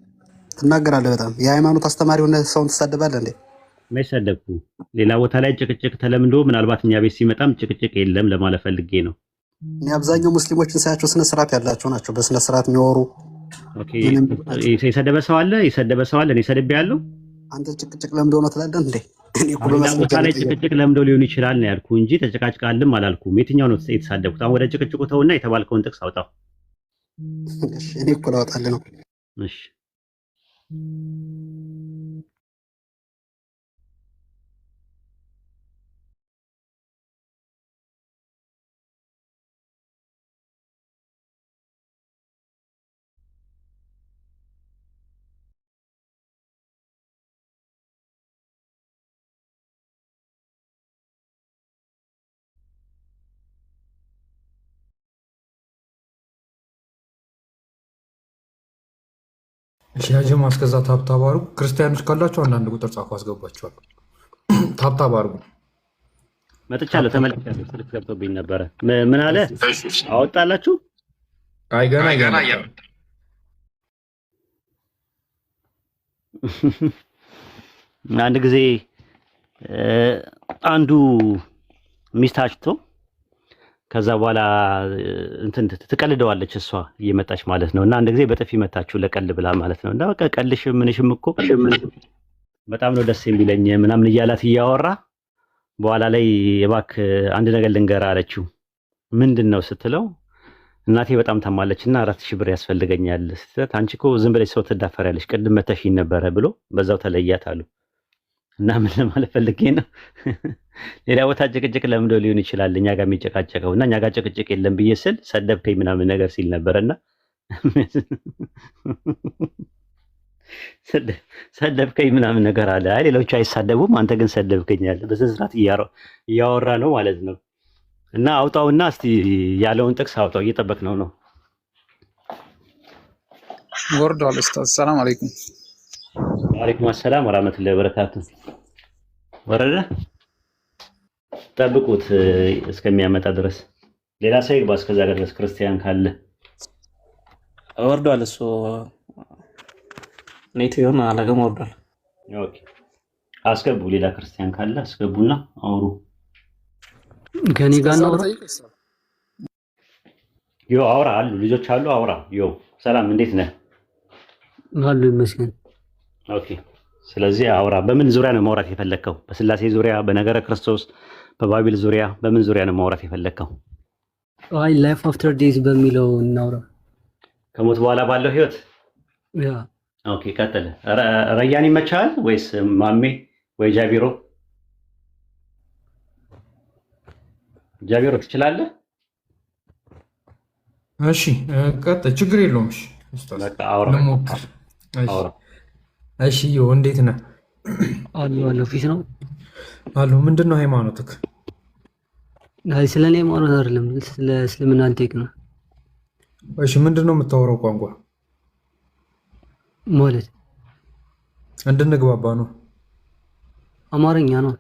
ትናገራለህ። በጣም የሃይማኖት አስተማሪ ሆነ ሰውን ትሳደባለህ እንዴ? ማይሳደብኩ ሌላ ቦታ ላይ ጭቅጭቅ ተለምዶ ምናልባት እኛ ቤት ሲመጣም ጭቅጭቅ የለም ለማለት ፈልጌ ነው። እኔ አብዛኛው ሙስሊሞችን ሳያቸው ስነ ስርዓት ያላቸው ናቸው፣ በስነ ስርዓት የሚወሩ። ኦኬ የሰደበ ሰው አለ፣ እኔ ሰደብ ያለው አንተ ጭቅጭቅ ለምዶ ነው ትላለህ እንዴ? እኔ እኮ በማስረጃ ላይ ጭቅጭቅ ለምዶ ሊሆን ይችላል ነው ያልኩ እንጂ ተጨቃጭቃልም አላልኩም። የትኛው ነው የተሳደብኩት? አሁን ወደ ጭቅጭቁ ተውና የተባልከውን ጥቅስ አውጣው። እሺ እኔ እኮ ላውጣልህ ነው። እሺ ሻጀማ እስከዛ ታብታብ አድርጉ። ክርስቲያኖች ካላችሁ አንዳንድ ቁጥር ጻፉ፣ አስገባችኋል። ታብታብ አድርጉ። መጥቻለሁ፣ ተመልካለሁ። ስልክ ገብቶብኝ ነበረ። ምን አለ አወጣላችሁ? አይ ገና አንድ ጊዜ አንዱ ሚስታችቶ ከዛ በኋላ እንትን ትቀልደዋለች እሷ እየመጣች ማለት ነው። እና አንድ ጊዜ በጥፊ መታችሁ ለቀል ብላ ማለት ነው። እና በቃ ቀልሽ ምንሽም እኮ በጣም ነው ደስ የሚለኝ ምናምን እያላት እያወራ በኋላ ላይ እባክህ አንድ ነገር ልንገርህ አለችው። ምንድን ነው ስትለው እናቴ በጣም ታማለችና 4000 ብር ያስፈልገኛል ስትላት አንቺ እኮ ዝም ብለሽ ሰው ትዳፈሪያለሽ ቅድም መተሽኝ ነበረ ብሎ በዛው ተለያት አሉ። እና ምን ለማለት ፈልጌ ነው ሌላ ቦታ ጭቅጭቅ ለምዶ ሊሆን ይችላል እኛ ጋር የሚጨቃጨቀው እና እኛ ጋር ጭቅጭቅ የለም ብዬ ስል ሰደብከኝ ምናምን ነገር ሲል ነበርና ሰደብከኝ ምናምን ነገር አለ። አይ ሌሎቹ አይሳደቡም፣ አንተ ግን ሰደብከኝ አለ። በስንት እያወራ ነው ማለት ነው። እና አውጣውና እስቲ ያለውን ጥቅስ አውጣው፣ እየጠበቅነው ነው። ወርዷል ኡስታዝ። ሰላም አለይኩም። ወአለይኩም ሰላም ወራህመቱላሂ ወበረካቱ። ወረደ ጠብቁት እስከሚያመጣ ድረስ ሌላ ሰው ይግባ። እስከዛ ድረስ ክርስቲያን ካለ ወርዷል። እሱ ኔት ይሆን አላገም ወርዷል። ኦኬ አስገቡ። ሌላ ክርስቲያን ካለ አስገቡና አውሩ። ከኔ ጋር እስከዛ ነው ልጠይቅህ። ዮ አውራ አሉ ልጆች አሉ አውራ። ዮ ሰላም እንዴት ነህ? አሉ ይመስገን። ኦኬ ስለዚህ አውራ። በምን ዙሪያ ነው ማውራት የፈለግከው? በስላሴ ዙሪያ፣ በነገረ ክርስቶስ፣ በባቢል ዙሪያ፣ በምን ዙሪያ ነው ማውራት የፈለግከው? አይ ላይፍ አፍተር ዴዝ በሚለው እናውራ። ከሞት በኋላ ባለው ህይወት። ያ ኦኬ ቀጥል። ረያን ይመቻል ወይስ ማሜ ወይ ጃቢሮ? ጃቢሮ ትችላለህ? እሺ ቀጥል፣ ችግር የለውም። እሺ ኡስታዝ በቃ አውራ ልሞክር። እሺ አውራ። እሺ ዮ እንዴት ነህ? አሉ ፊት ነው አሉ ምንድን ነው ሃይማኖትክ? አይ ስለ እኔ ማውራት አይደለም፣ ስለ እስልምና አንቴክ ነው እሺ ምንድን ነው የምታወራው ቋንቋ? ማለት እንድንግባባ ነው። አማርኛ ነው።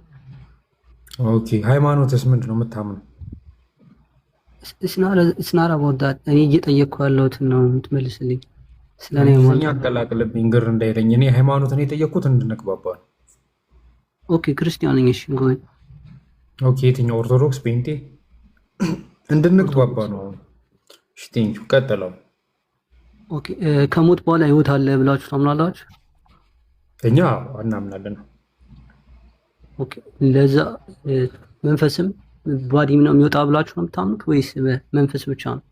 ኦኬ ሃይማኖትስ ምንድን ነው የምታምነው? እስናራ ቦዳት እኔ እየጠየቅኩ ያለሁትን ነው የምትመልስልኝ። ስለ እኔ እንግሊዝኛ አቀላቅልብኝ ግር እንዳይለኝ። እኔ ሃይማኖትን የጠየቅኩት እንድንግባባ ነው። ኦኬ ክርስቲያን ነኝ። እሺ ጎይ ኦኬ የትኛው? ኦርቶዶክስ፣ ፔንቴ? እንድንግባባ ነው። እሺ ቴንኪው። ቀጥለው። ኦኬ ከሞት በኋላ ህይወት አለ ብላችሁ ታምናላችሁ? እኛ እናምናለን። ኦኬ ለዛ መንፈስም ባዲም ነው የሚወጣ ብላችሁ ነው የምታምኑት ወይስ መንፈስ ብቻ ነው?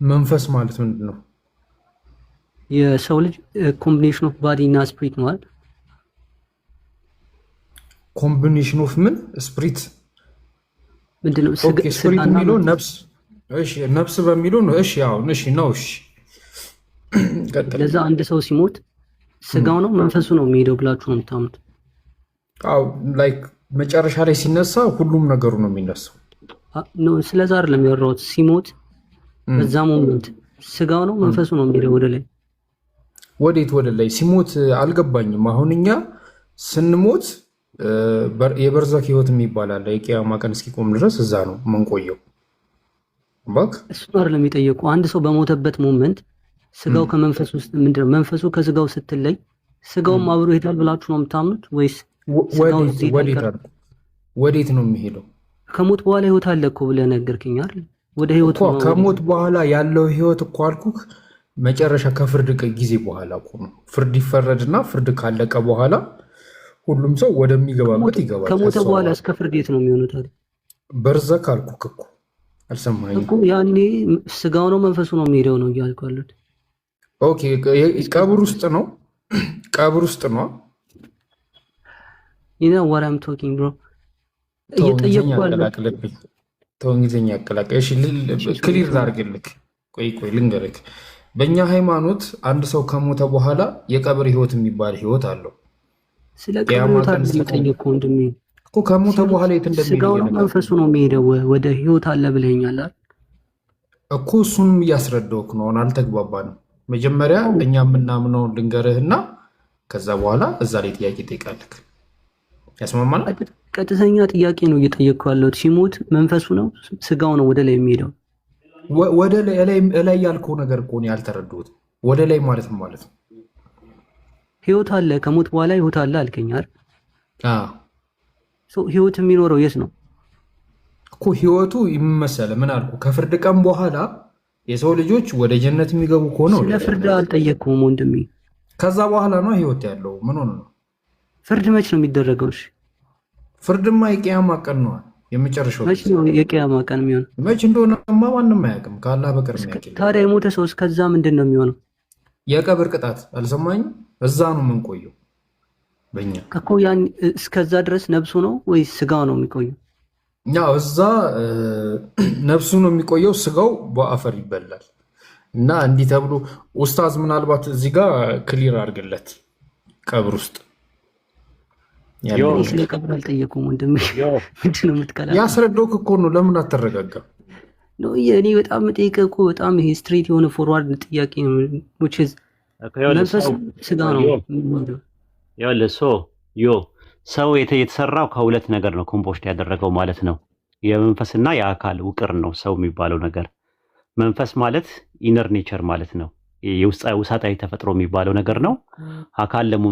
መንፈስ ማለት ምንድን ነው? የሰው ልጅ ኮምቢኔሽን ኦፍ ባዲ እና ስፒሪት ነው አይደል? ኮምቢኔሽን ኦፍ ምን? ስፒሪት ምንድን ነው? ኦኬ ስፒሪት የሚለው ነፍስ። እሺ ነፍስ በሚለው ነው። እሺ ያው እሺ ነው። እሺ ቀጥል። ለዛ አንድ ሰው ሲሞት ስጋው ነው መንፈሱ ነው የሚሄደው ብላችሁ ነው የምታምኑት? አው ላይክ መጨረሻ ላይ ሲነሳ ሁሉም ነገሩ ነው የሚነሳው። ነው ስለዛ አይደለም ያወራሁት። ሲሞት በዛ ሞመንት ስጋው ነው መንፈሱ ነው የሚሄደው ወደ ላይ? ወዴት ወደ ላይ? ሲሞት አልገባኝም። አሁን እኛ ስንሞት የበርዛክ ህይወት የሚባል አለ። የቂያማ ቀን እስኪቆም ድረስ እዛ ነው የምንቆየው። ባክ እሱ አይደለም የሚጠየቁ። አንድ ሰው በሞተበት ሞመንት ስጋው ከመንፈሱ ውስጥ ምንድነው? መንፈሱ ከስጋው ስትለይ ስጋውም አብሮ ይሄዳል ብላችሁ ነው የምታምኑት ወይስ ወዴት ነው የሚሄደው? ከሞት በኋላ ህይወት አለ እኮ ብለህ ነገርከኝ አይደል? ወደ ህይወት እኮ ከሞት በኋላ ያለው ህይወት እኮ አልኩህ። መጨረሻ ከፍርድ ጊዜ በኋላ እኮ ነው። ፍርድ ይፈረድና ፍርድ ካለቀ በኋላ ሁሉም ሰው ወደሚገባበት ይገባል። ከሞተ በኋላ እስከ ፍርድ የት ነው የሚሆኑት አይደል? በርዘክ አልኩህ እኮ አልሰማኸኝም እኮ። ያኔ ስጋው ነው መንፈሱ ነው የሚሄደው ነው እያልኩ ያሉት። ኦኬ ቀብር ውስጥ ነው። ቀብር ውስጥ ነው። ይና what I'm talking bro እየጠየቅኩ ያለው ተው እንግሊዝኛ አቀላቀል። እሺ ክሊር ላድርግልህ። ቆይ ልንገርህ። በእኛ ሃይማኖት አንድ ሰው ከሞተ በኋላ የቀብር ህይወት የሚባል ህይወት አለው። ስለ ቀብር ህይወት እየጠየቅኩ ወንድሜ እኮ ከሞተ በኋላ የት እንደሚሄድ ስጋው ነው መንፈሱ ነው የሚሄደው ወደ ህይወት አለ ብለኸኛል አይደል እኮ። እሱንም እያስረዳሁህ ነው። አሁን አልተግባባንም። መጀመሪያ እኛ የምናምነው ልንገርህና ከዛ በኋላ እዛ ላይ ጥያቄ ጠይቃለህ። ያስማማል? ቀጥተኛ ጥያቄ ነው እየጠየቅኩ ያለሁት። ሲሞት መንፈሱ ነው ስጋው ነው ወደ ላይ የሚሄደው? ወደ ላይ ያልከው ነገር እኮ ነው ያልተረዱት። ወደ ላይ ማለት ነው ማለት ነው ህይወት አለ ከሞት በኋላ ህይወት አለ አልከኝ አይደል? አዎ ህይወት የሚኖረው የት ነው እኮ? ህይወቱ ይመሰለ ምን አልኩ? ከፍርድ ቀን በኋላ የሰው ልጆች ወደ ጀነት የሚገቡ ከሆነ ስለ ፍርድ አልጠየቅኩም ወንድሜ። ከዛ በኋላ ነው ህይወት ያለው። ምን ሆነ ነው? ፍርድ መች ነው የሚደረገው? እሺ ፍርድማ የቂያማ ቀን ነው። የመጨረሻው መች ነው የቂያማ ቀን የሚሆነው? መች እንደሆነማ ማንም አያውቅም ከአላህ በቀር የሚያውቅ። ታዲያ የሞተ ሰው እስከዛ ምንድን ነው የሚሆነው? የቀብር ቅጣት አልሰማኝም? እዛ ነው የምንቆየው በእኛ እኮ። ያን እስከዛ ድረስ ነብሱ ነው ወይስ ስጋው ነው የሚቆየው? ያው እዛ ነብሱ ነው የሚቆየው፣ ስጋው በአፈር ይበላል። እና እንዲህ ተብሎ ኡስታዝ ምናልባት እዚህ ጋር ክሊር አድርግለት። ቀብር ውስጥ ስለ ቀብር አልጠየኩም ወንድሜ። ምንድን ነው የምትቀላ? ያስረዳሁህ እኮ ነው። ለምን አትረጋጋም? እኔ በጣም የምጠይቅህ እኮ በጣም ይሄ ስትሬት የሆነ ፎርዋርድ ጥያቄ ነው። መንፈስ ስጋ ነው። ሰው የተሰራው ከሁለት ነገር ነው ኮምፖስት ያደረገው ማለት ነው። የመንፈስና የአካል ውቅር ነው ሰው የሚባለው ነገር። መንፈስ ማለት ኢነር ኔቸር ማለት ነው። ውሳጣዊ ተፈጥሮ የሚባለው ነገር ነው። አካል ደግሞ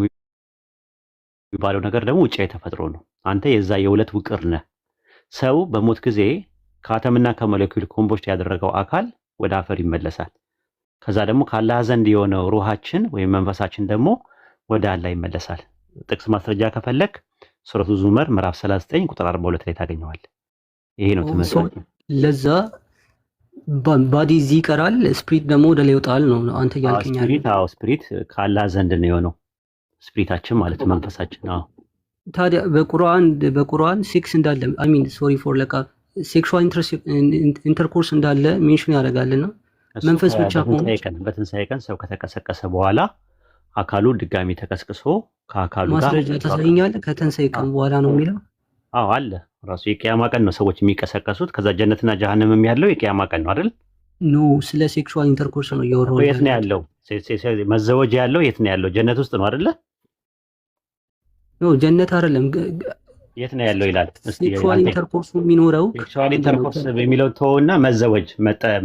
የሚባለው ነገር ደግሞ ውጫዊ ተፈጥሮ ነው። አንተ የዛ የሁለት ውቅር ነህ። ሰው በሞት ጊዜ ከአተምና ከሞለኪውል ኮምቦስት ያደረገው አካል ወደ አፈር ይመለሳል። ከዛ ደግሞ ከአላህ ዘንድ የሆነው ሩሃችን ወይም መንፈሳችን ደግሞ ወደ አላህ ይመለሳል። ጥቅስ ማስረጃ ከፈለክ ሱረቱ ዙመር ምዕራፍ 39 ቁጥር 42 ላይ ታገኘዋለህ። ይሄ ነው ትምህርት። ለዛ ባዲ እዚህ ይቀራል፣ ስፒሪት ደግሞ ወደ ላይ ይወጣል ነው አንተ እያልከኝ ያለው። ስፒሪት ከአላህ ዘንድ ነው የሆነው፣ ስፒሪታችን ማለት መንፈሳችን። ታዲያ በቁርአን ሴክስ እንዳለ ሶሪ ፎር ለቃ ሴክሹዋል ኢንተርኮርስ እንዳለ ሜንሽን ያደርጋልና መንፈስ ብቻ በትንሣኤ ቀን ሰው ከተቀሰቀሰ በኋላ አካሉ ድጋሚ ተቀስቅሶ ከአካሉ ጋር ማስረጃ ታሳየኛለህ? ከትንሣኤ ቀን በኋላ ነው የሚለው? አዎ አለ። ራሱ የቂያማ ቀን ነው ሰዎች የሚቀሰቀሱት። ከዛ ጀነትና ጀሃነም ያለው የቂያማ ቀን ነው አይደል? ኖ ስለ ሴክሹዋል ኢንተርኮርስ ነው እያወራሁ። የት ነው ያለው? መዘወጅ ያለው የት ነው ያለው? ጀነት ውስጥ ነው አይደለ? ኖ ጀነት አይደለም። የት ነው ያለው ይላል። ሴክሹዋል ኢንተርኮርስ የሚኖረው ሴክሹዋል ኢንተርኮርስ የሚለው ተወውና መዘወጅ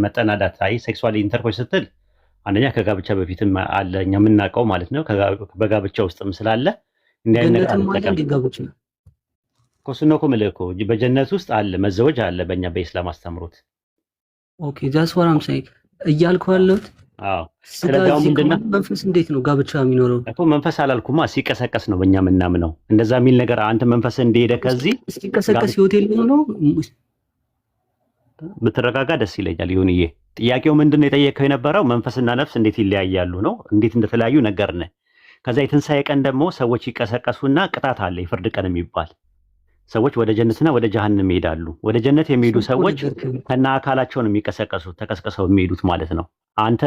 መጠናዳት። አይ ሴክሹዋል ኢንተርኮርስ ስትል አንደኛ ከጋብቻ በፊትም አለ እኛ የምናውቀው ማለት ነው። በጋብቻ ውስጥም ስላለ እንዲህ አይነት ነገር ኮስኖ ኮምልኮ በጀነት ውስጥ አለ መዘወጅ አለ በእኛ በኢስላም አስተምሮት። ኦኬ ዛስ ዋራም ሳይ እያልኩ ያለሁት። አዎ ስለዚህ ምንድነው መንፈስ እንዴት ነው ጋብቻ የሚኖረው? እኮ መንፈስ አላልኩማ፣ ሲቀሰቀስ ነው በእኛ የምናምነው። እንደዛ የሚል ነገር አንተ መንፈስ እንደሄደ ከዚህ ሲቀሰቀስ ሆቴል ነው ብትረጋጋ ደስ ይለኛል። ይሁንዬ ጥያቄው ምንድነው የጠየቀው የነበረው መንፈስና ነፍስ እንዴት ይለያያሉ ነው። እንዴት እንደተለያዩ ነገርነ። ከዛ የትንሣኤ ቀን ደግሞ ሰዎች ይቀሰቀሱና ቅጣት አለ፣ የፍርድ ቀን የሚባል ሰዎች ወደ ጀነትና ወደ ጀሃነም ይሄዳሉ። ወደ ጀነት የሚሄዱ ሰዎች ከና አካላቸው ነው የሚቀሰቀሱት፣ ተቀስቀሰው የሚሄዱት ማለት ነው። አንተ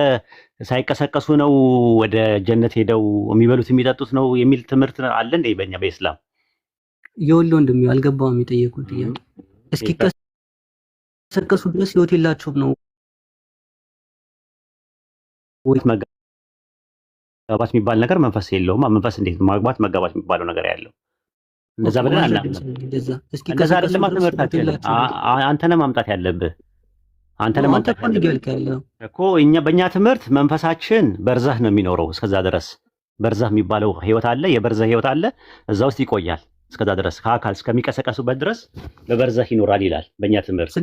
ሳይቀሰቀሱ ነው ወደ ጀነት ሄደው የሚበሉት የሚጠጡት ነው የሚል ትምህርት አለ እንዴ በእኛ በኢስላም? የወሎ ወንድም አልገባውም የጠየቁት ጥያቄ። እስኪቀሰቀሱ ድረስ ህይወት የላቸውም ነው ወይ? መጋባት የሚባል ነገር መንፈስ የለውም። መንፈስ እንዴት ማግባት መጋባት የሚባለው ነገር ያለው? እንደዛ ብለን አናምንም። እንደዛ አይደለም ትምህርታችን። አንተ ነህ ማምጣት ያለብህ። አንተ ነህ ማምጣት ያለብህ እኮ። እኛ በእኛ ትምህርት መንፈሳችን በርዛህ ነው የሚኖረው እስከዛ ድረስ። በርዛህ የሚባለው ህይወት አለ፣ የበርዛህ ህይወት አለ። እዛ ውስጥ ይቆያል እስከዛ ድረስ ከአካል እስከሚቀሰቀሱበት ድረስ በበርዛህ ይኖራል ይላል በእኛ ትምህርት።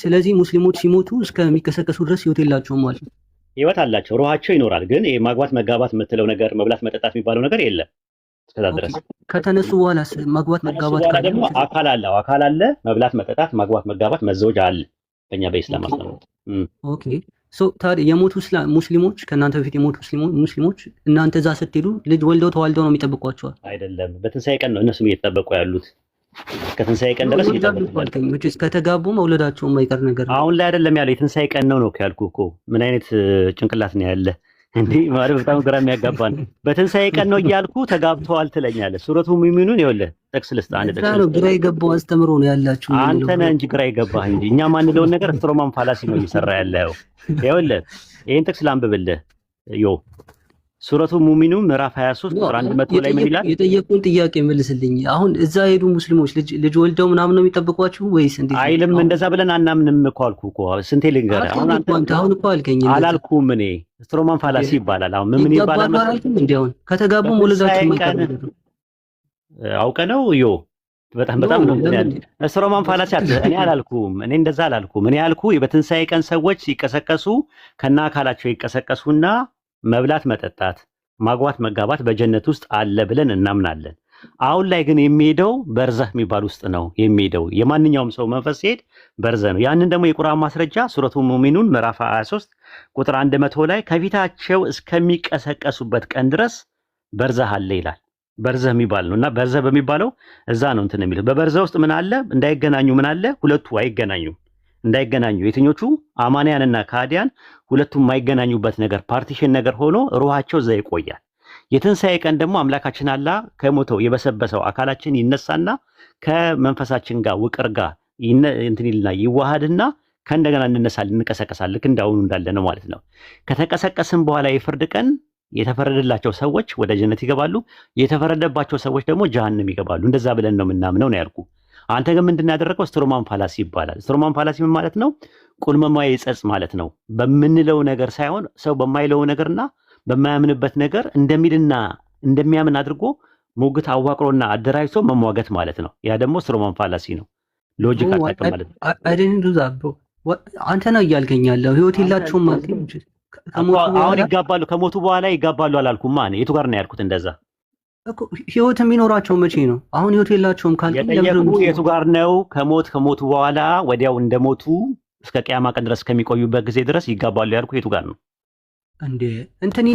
ስለዚህ ሙስሊሞች ሲሞቱ እስከሚቀሰቀሱ ድረስ ህይወት የላቸውም ማለት ነው። ህይወት አላቸው፣ ሩሃቸው ይኖራል። ግን ማግባት መጋባት የምትለው ነገር መብላት መጠጣት የሚባለው ነገር የለም እስከዛ ድረስ። ከተነሱ በኋላ ማግባት መጋባት ካለ ደግሞ አካል አለ፣ መብላት መጠጣት፣ ማግባት መጋባት፣ መዘወጅ አለ በእኛ በኢስላም አስተምሮት። ኦኬ ታዲያ የሞቱ ሙስሊሞች ከእናንተ በፊት የሞቱ ሙስሊሞች እናንተ እዛ ስትሄዱ ልጅ ወልደው ተዋልደው ነው የሚጠብቋቸዋል? አይደለም፣ በትንሣኤ ቀን ነው እነሱም እየተጠበቁ ያሉት። ከትንሣኤ ቀን ድረስ ከተጋቡ መውለዳቸው የማይቀር ነገር ነው። አሁን ላይ አይደለም ያለው የትንሣኤ ቀን ነው ካልኩ እኮ ምን አይነት ጭንቅላት ነው ያለ እንዴ? ማለት በጣም ግራ የሚያጋባ ነው። በትንሣኤ ቀን ነው እያልኩ ተጋብተዋል ትለኛለህ። ሱረቱ ሙእሚኑን ይኸውልህ ጥቅስ ልስጥ። አንድ ጥቅስ ነው። ግራ የገባው አስተምሮ ነው ያላችሁ አንተ ነህ እንጂ ግራ የገባህ እንጂ እኛ ማንለውን ነገር ስትሮማን ፋላሲ ነው እየሰራ ያለው። ይኸውልህ ይሄን ጥቅስ ላንብብልህ። ሱረቱ ሙእሚኑን ምዕራፍ 23 ቁጥር 100 ላይ ምን ይላል? የጠየቁን ጥያቄ መልስልኝ። አሁን እዛ ሄዱ ሙስሊሞች ልጅ ወልደው ምናምን ነው የሚጠብቋችሁ ወይስ እንዴት? አይልም። እንደዛ ብለን አናምንም እኮ አልኩህ እኮ ስንቴ ልንገርህ። አሁን እኮ አልከኝ አላልኩም እኔ። ስትሮማን ፋላሲ ይባላል። አሁን ምን ይባላል? እንዲያውን ከተጋቡ ወለዳችሁ የማይቀር አውቀ ነው በጣም ነው ስትሮማን ፋላሲ እኔ አላልኩም። እኔ እንደዛ አላልኩም። እኔ ያልኩህ በትንሣኤ ቀን ሰዎች ሲቀሰቀሱ ከና አካላቸው ይቀሰቀሱና መብላት መጠጣት፣ ማግባት መጋባት በጀነት ውስጥ አለ ብለን እናምናለን። አሁን ላይ ግን የሚሄደው በርዛህ የሚባል ውስጥ ነው የሚሄደው። የማንኛውም ሰው መንፈስ ሲሄድ በርዘህ ነው። ያንን ደግሞ የቁርአን ማስረጃ ሱረቱ ሙእሚኑን ምዕራፍ 23 ቁጥር 100 ላይ ከፊታቸው እስከሚቀሰቀሱበት ቀን ድረስ በርዛህ አለ ይላል። በርዘህ የሚባል ነው እና በርዘህ በሚባለው እዛ ነው እንትን የሚለው። በበርዘህ ውስጥ ምን አለ? እንዳይገናኙ ምን አለ? ሁለቱ አይገናኙም። እንዳይገናኙ የትኞቹ አማንያንና ካዲያን ሁለቱም የማይገናኙበት ነገር ፓርቲሽን ነገር ሆኖ ሩሃቸው እዛ ይቆያል። የትንሣኤ ቀን ደግሞ አምላካችን አላህ ከሞተው የበሰበሰው አካላችን ይነሳና ከመንፈሳችን ጋር ውቅር ጋር እንትን ይልና ይዋሃድና ከእንደገና እንቀሰቀሳል። ልክ እንዳሁኑ እንዳለ ነው ማለት ነው። ከተቀሰቀስን በኋላ የፍርድ ቀን የተፈረደላቸው ሰዎች ወደ ጀነት ይገባሉ፣ የተፈረደባቸው ሰዎች ደግሞ ጀሃነም ይገባሉ። እንደዛ ብለን ነው የምናምነው ነው ያልኩ። አንተ ግን ምንድን ያደረገው ስትሮማን ፋላሲ ይባላል። ስትሮማን ፋላሲ ምን ማለት ነው? ቁልመማዊ ጸጽ ማለት ነው። በምንለው ነገር ሳይሆን ሰው በማይለው ነገርና በማያምንበት ነገር እንደሚልና እንደሚያምን አድርጎ ሞግት አዋቅሮና አደራጅቶ መሟገት ማለት ነው። ያ ደግሞ ስትሮማን ፋላሲ ነው። ሎጂክ አታውቅም ማለት ነው። አይደን ዱዛ ብሮ አንተ ነው እያልከኝ ያለው ህይወት የላቸውም ማለት ነው። ከሞቱ አሁን በኋላ ይጋባሉ፣ ከሞቱ በኋላ ይጋባሉ አላልኩም። ማን የቱ ጋር ነው ያልኩት? እንደዛ እኮ ህይወት የሚኖራቸው መቼ ነው? አሁን ህይወት የላቸውም ካልከኝ የጠየቁ የቱ ጋር ነው? ከሞቱ በኋላ ወዲያው እንደሞቱ እስከ ቅያማ ቀን ድረስ ከሚቆዩበት ጊዜ ድረስ ይጋባሉ ያልኩ የቱ ጋር ነው እንዴ? እንትን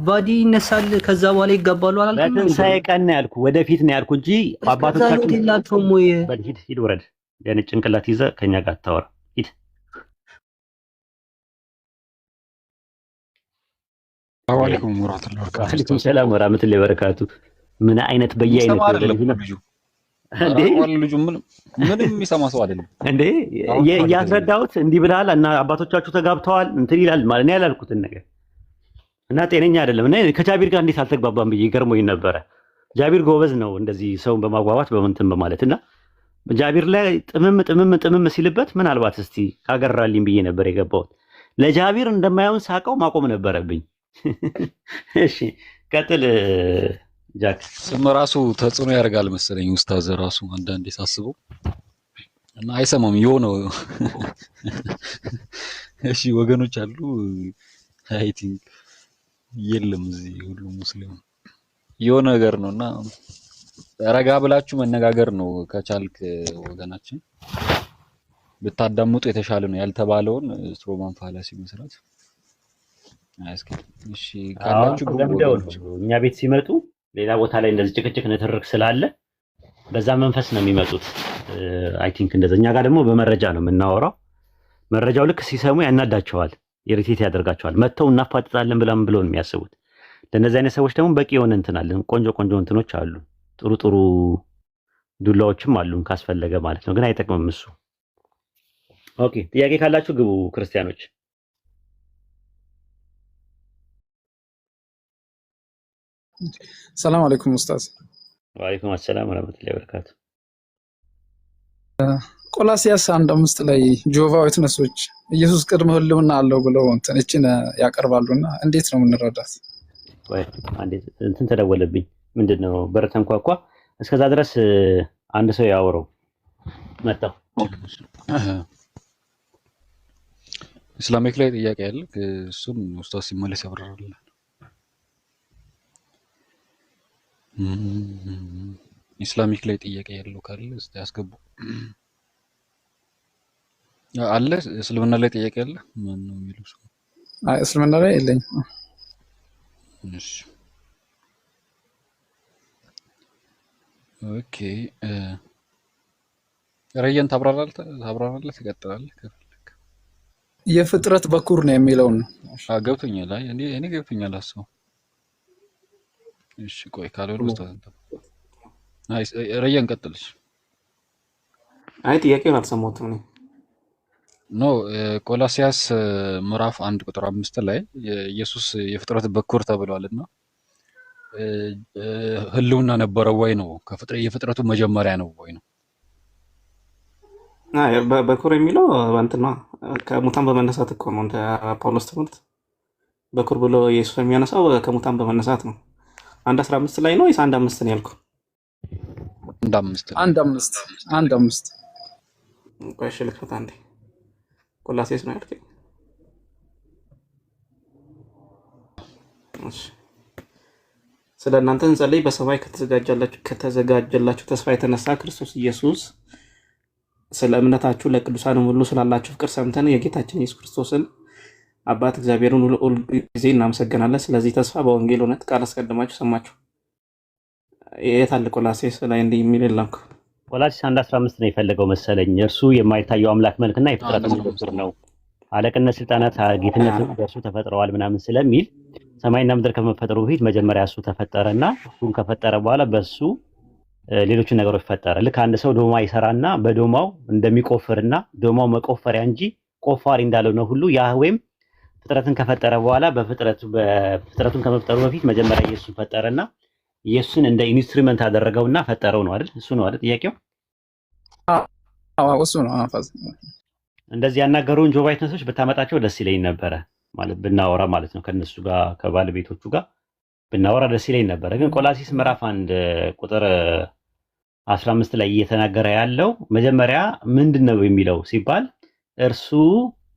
ባዲ ይነሳል ከዛ በኋላ ይጋባሉ አላልኩም? በትንሣኤ ቀን ነው ያልኩ፣ ወደፊት ነው ያልኩ እንጂ አባቶቻችን የላቸውም ወይ? ሂድ ውረድ። የነጭ ጭንቅላት ይዘህ ከኛ ጋር አታወራ። ሂድ። አለይኩም ወራህመቱላሂ ወበረካቱ። ወአለይኩም ሰላም ወራህመቱላሂ ወበረካቱ። ምን አይነት በየአይነት ልጁ ልጁ ምንም የሚሰማ ሰው አይደለም እንዴ? ያስረዳሁት እንዲህ ብለሃል እና አባቶቻችሁ ተጋብተዋል እንትን ይላል ማለት ነው ያላልኩትን ነገር እና ጤነኛ አይደለም እና ከጃቢር ጋር እንዴት አልተግባባም ብዬ ገርሞኝ ነበረ። ጃቢር ጎበዝ ነው እንደዚህ ሰውን በማግባባት በምንትን በማለት እና ጃቢር ላይ ጥምም ሲልበት ምናልባት እስቲ ካገራልኝ ብዬ ነበር የገባሁት። ለጃቢር እንደማይሆን ሳቀው ማቆም ነበረብኝ። እሺ ቀጥል ጃክ። ስም ራሱ ተጽዕኖ ያደርጋል መሰለኝ ኡስታዝ ራሱ አንዳንዴ ሳስበው እና አይሰማም የሆነው እሺ ወገኖች አሉ አይ ቲንክ የለም እዚህ ሁሉ ሙስሊም የሆነ ነገር ነውና ረጋ ብላችሁ መነጋገር ነው ከቻልክ ወገናችን ብታዳምጡ የተሻለ ነው። ያልተባለውን ስትሮማን ፋላሲ መስራት እሺ ካላችሁ እኛ ቤት ሲመጡ ሌላ ቦታ ላይ እንደዚህ ጭቅጭቅ ንትርክ ስላለ በዛ መንፈስ ነው የሚመጡት። አይ ቲንክ እንደዛ። እኛ ጋር ደግሞ በመረጃ ነው የምናወራው። መረጃው ልክ ሲሰሙ ያናዳቸዋል፣ ኢሪቴት ያደርጋቸዋል። መተው እናፋጥጣለን ብለው ነው የሚያስቡት። ለነዚህ አይነት ሰዎች ደግሞ በቂ የሆነ እንትን አለን። ቆንጆ እንትኖች አሉ፣ ጥሩ ዱላዎችም አሉን ካስፈለገ ማለት ነው። ግን አይጠቅምም እሱ። ኦኬ ጥያቄ ካላችሁ ግቡ ክርስቲያኖች። ሰላም አለይኩም ኡስታዝ። ወአለይኩም ሰላም ወራህመቱላሂ ወበረካቱ። ቆላሲያስ 1:5 ላይ ጆቫ ዊትነሶች ኢየሱስ ቅድመ ህልውና አለው ብለው እችን ያቀርባሉና እንዴት ነው የምንረዳት? ወይ አንዴ እንትን ተደወለብኝ። ምንድነው በር ተንኳኳ። እስከዛ ድረስ አንድ ሰው ያወራው መጣው። ኢስላሚክ ላይ ጥያቄ ያለ እሱን ኡስታዝ ሲመለስ ያብራራል። ኢስላሚክ ላይ ጥያቄ ያለው ካለ እስቲ ያስገቡ። አለ እስልምና ላይ ጥያቄ አለ? ማን ነው የሚለው ሰው? አይ እስልምና ላይ የለኝም። እሺ ኦኬ ረየን ታብራራለህ ትቀጥላለህ ከፈለክ። የፍጥረት በኩር ነው የሚለው ነው። ገብቶኛል። አይ እኔ ገብቶኛል አስበው። እሺ ቆይ ካልሆነ ኡስታዝ አይ ረየን ቀጥልሽ። አይ ጥያቄውን አልሰማሁትም እኔ ኖ ቆላሲያስ ምዕራፍ 1 ቁጥር 5 ላይ ኢየሱስ የፍጥረት በኩር ተብሏልና ህልውና ነበረው ወይ ነው? የፍጥረቱ መጀመሪያ ነው ወይ ነው? አይ በኩር የሚለው እንትና ከሙታን በመነሳት እኮ ነው። እንደ ጳውሎስ ትምህርት በኩር ብሎ ኢየሱስ የሚያነሳው ከሙታን በመነሳት ነው። 1:15 ላይ ነው ወይስ 1:5 ነው ያልኩ? 1:5 ቆይ እሺ ልክፈት አንዴ። ቆላሲያስ ነው ያልከኝ? እሺ ስለ እናንተ እንጸልይ። በሰማይ ከተዘጋጀላችሁ ተስፋ የተነሳ ክርስቶስ ኢየሱስ ስለ እምነታችሁ ለቅዱሳን ሁሉ ስላላችሁ ፍቅር ሰምተን የጌታችን ኢየሱስ ክርስቶስን አባት እግዚአብሔርን ሁሉ ጊዜ እናመሰግናለን። ስለዚህ ተስፋ በወንጌል እውነት ቃል አስቀድማችሁ ሰማችሁ። የት አለ ቆላሲያስ ላይ እንዲህ የሚል የለም። ቆላሲያስ 1:15 ነው የፈለገው መሰለኝ። እርሱ የማይታየው አምላክ መልክና የፍጥረት ምስክር ነው፣ አለቅነት፣ ስልጣናት፣ ጌትነት በእርሱ ተፈጥረዋል ምናምን ስለሚል ሰማይና ምድር ከመፈጠሩ በፊት መጀመሪያ እሱ ተፈጠረና እሱን ከፈጠረ በኋላ በሱ ሌሎችን ነገሮች ፈጠረ። ልክ አንድ ሰው ዶማ ይሰራና በዶማው እንደሚቆፍርና ዶማው መቆፈሪያ እንጂ ቆፋሪ እንዳለው ነው ሁሉ ያህዌም ፍጥረትን ከፈጠረ በኋላ በፍጥረቱን ከመፍጠሩ በፊት መጀመሪያ ኢየሱስን ፈጠረና ኢየሱስን እንደ ኢንስትሩመንት አደረገውና ፈጠረው ነው አይደል? እሱ ነው አይደል ጥያቄው? አዎ እሱ ነው። እንደዚህ ያናገሩን ጆቫ ዊትነሶች ብታመጣቸው ደስ ይለኝ ነበረ ማለት ብናወራ ማለት ነው። ከነሱ ጋር ከባለቤቶቹ ጋር ብናወራ ደስ ይለኝ ነበረ። ግን ቆላሲስ ምዕራፍ 1 ቁጥር 15 ላይ እየተናገረ ያለው መጀመሪያ ምንድነው የሚለው ሲባል እርሱ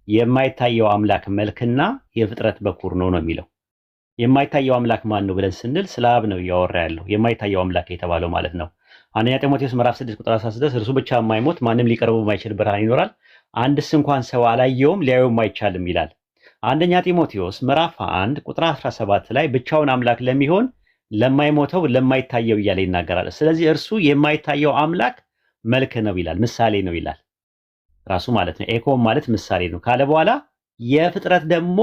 የማይታየው አምላክ መልክና የፍጥረት በኩር ነው የሚለው። የማይታየው አምላክ ማን ነው ብለን ስንል ስለ አብ ነው እያወራ ያለው የማይታየው አምላክ የተባለው ማለት ነው። አንደኛ ጢሞቴዎስ ምዕራፍ 6 ቁጥር 16 እርሱ ብቻ የማይሞት ማንም ሊቀርበው የማይችል ብርሃን ይኖራል፣ አንድስ እንኳን ሰው አላየውም ሊያየውም አይቻልም ይላል። አንደኛ ጢሞቴዎስ ምዕራፍ 1 ቁጥር 17 ላይ ብቻውን አምላክ ለሚሆን ለማይሞተው ለማይታየው እያለ ይናገራል። ስለዚህ እርሱ የማይታየው አምላክ መልክ ነው ይላል፣ ምሳሌ ነው ይላል ራሱ ማለት ነው። ኤኮም ማለት ምሳሌ ነው ካለ በኋላ የፍጥረት ደግሞ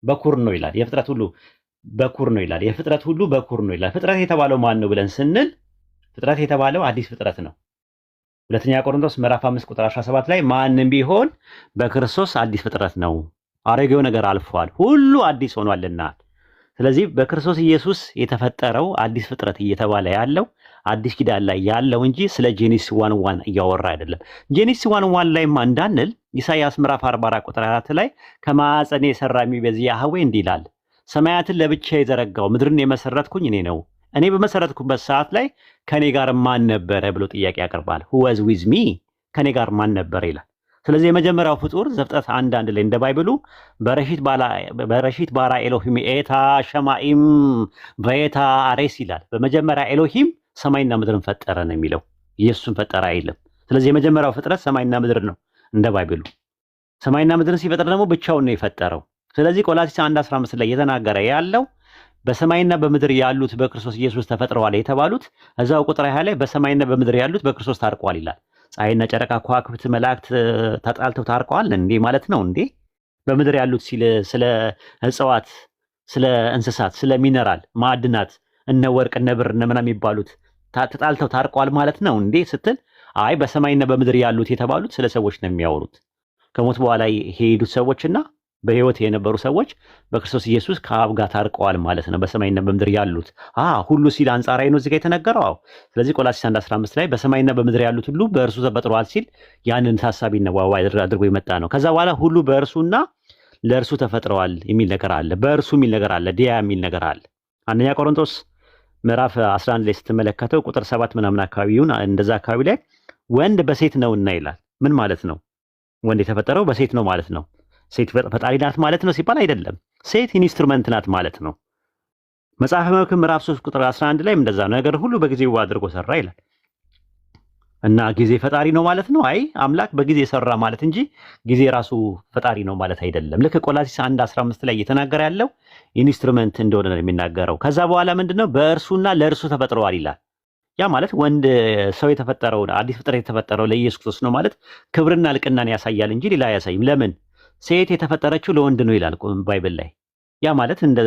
በኩር ነው ይላል። የፍጥረት ሁሉ በኩር ነው ይላል። የፍጥረት ሁሉ በኩር ነው ይላል። ፍጥረት የተባለው ማን ነው ብለን ስንል ፍጥረት የተባለው አዲስ ፍጥረት ነው። ሁለተኛ ቆሮንቶስ ምዕራፍ 5 ቁጥር 17 ላይ ማንም ቢሆን በክርስቶስ አዲስ ፍጥረት ነው፣ አሮጌው ነገር አልፏል፣ ሁሉ አዲስ ሆኗልና። ስለዚህ በክርስቶስ ኢየሱስ የተፈጠረው አዲስ ፍጥረት እየተባለ ያለው አዲስ ኪዳን ላይ ያለው እንጂ ስለ ጄኔሲስ 1:1 እያወራ አይደለም። ጄኔሲስ 1:1 ላይማ እንዳንል ኢሳይያስ ምዕራፍ 44 ቁጥር 4 ላይ ከማዕፀን የሰራኝ በዚህ ያህዌ እንዲህ ይላል፣ ሰማያትን ለብቻ የዘረጋው ምድርን የመሰረትኩኝ እኔ ነው፣ እኔ በመሰረትኩበት ሰዓት ላይ ከኔ ጋር ማን ነበረ ብሎ ጥያቄ ያቀርባል። who was with me ከኔ ጋር ማን ነበረ ይላል። ስለዚህ የመጀመሪያው ፍጡር ዘፍጥረት 1:1 ላይ እንደ ባይብሉ በረሺት ባራ ኤሎሂም ኤታ ሸማኢም በኤታ አሬስ ይላል። በመጀመሪያ ኤሎሂም ሰማይና ምድርን ፈጠረ ነው የሚለው፣ ኢየሱስን ፈጠረ አይልም። ስለዚህ የመጀመሪያው ፍጥረት ሰማይና ምድር ነው እንደ ባይብሉ። ሰማይና ምድርን ሲፈጥር ደግሞ ብቻውን ነው የፈጠረው። ስለዚህ ቆላስይስ 1:15 ላይ የተናገረ ያለው በሰማይና በምድር ያሉት በክርስቶስ ኢየሱስ ተፈጥረዋል የተባሉት እዛው ቁጥር 20 ላይ በሰማይና በምድር ያሉት በክርስቶስ ታርቀዋል ይላል። ፀሐይና ጨረቃ፣ ከዋክብት፣ መላእክት ተጣልተው ታርቀዋል እንዴ ማለት ነው እንዴ? በምድር ያሉት ሲል ስለ እጽዋት፣ ስለ እንስሳት፣ ስለ ሚነራል ማዕድናት እነ ወርቅ እነ ብር እነ ምናምን የሚባሉት ተጣልተው ታርቀዋል ማለት ነው እንዴ ስትል፣ አይ በሰማይና በምድር ያሉት የተባሉት ስለ ሰዎች ነው የሚያወሩት። ከሞት በኋላ የሄዱት ሰዎችና በህይወት የነበሩ ሰዎች በክርስቶስ ኢየሱስ ከአብ ጋር ታርቀዋል ማለት ነው። በሰማይና በምድር ያሉት ሁሉ ሲል አንጻራዊ ነው እዚህ ጋር የተነገረው። ስለዚህ ቆላስይስ 1:15 ላይ በሰማይና በምድር ያሉት ሁሉ በእርሱ ተፈጥረዋል ሲል ያንን ታሳቢና ዋዋ አድርጎ የመጣ ነው። ከዛ በኋላ ሁሉ በእርሱና ለእርሱ ተፈጥረዋል የሚል ነገር አለ። በእርሱ የሚል ነገር አለ። ዲያ የሚል ነገር አለ። አንደኛ ቆሮንቶስ ምዕራፍ 11 ላይ ስትመለከተው ቁጥር 7 ምናምን አካባቢውን እንደዛ አካባቢ ላይ ወንድ በሴት ነውና ይላል። ምን ማለት ነው? ወንድ የተፈጠረው በሴት ነው ማለት ነው። ሴት ፈጣሪ ናት ማለት ነው ሲባል አይደለም። ሴት ኢንስትሩመንት ናት ማለት ነው። መጽሐፈ መክብብ ምዕራፍ 3 ቁጥር 11 ላይ እንደዛ ነገር ሁሉ በጊዜው አድርጎ ሰራ ይላል። እና ጊዜ ፈጣሪ ነው ማለት ነው? አይ አምላክ በጊዜ ሰራ ማለት እንጂ ጊዜ ራሱ ፈጣሪ ነው ማለት አይደለም። ልክ ቆላስይስ 1:15 ላይ እየተናገረ ያለው ኢንስትሩመንት እንደሆነ ነው የሚናገረው። ከዛ በኋላ ምንድነው በእርሱና ለእርሱ ተፈጥረዋል ይላል። ያ ማለት ወንድ ሰው የተፈጠረው አዲስ ፍጥረት የተፈጠረው ለኢየሱስ ክርስቶስ ነው ማለት ክብርና ልቅናን ያሳያል እንጂ ሌላ አያሳይም። ለምን? ሴት የተፈጠረችው ለወንድ ነው ይላል ባይብል ላይ። ያ ማለት እንደ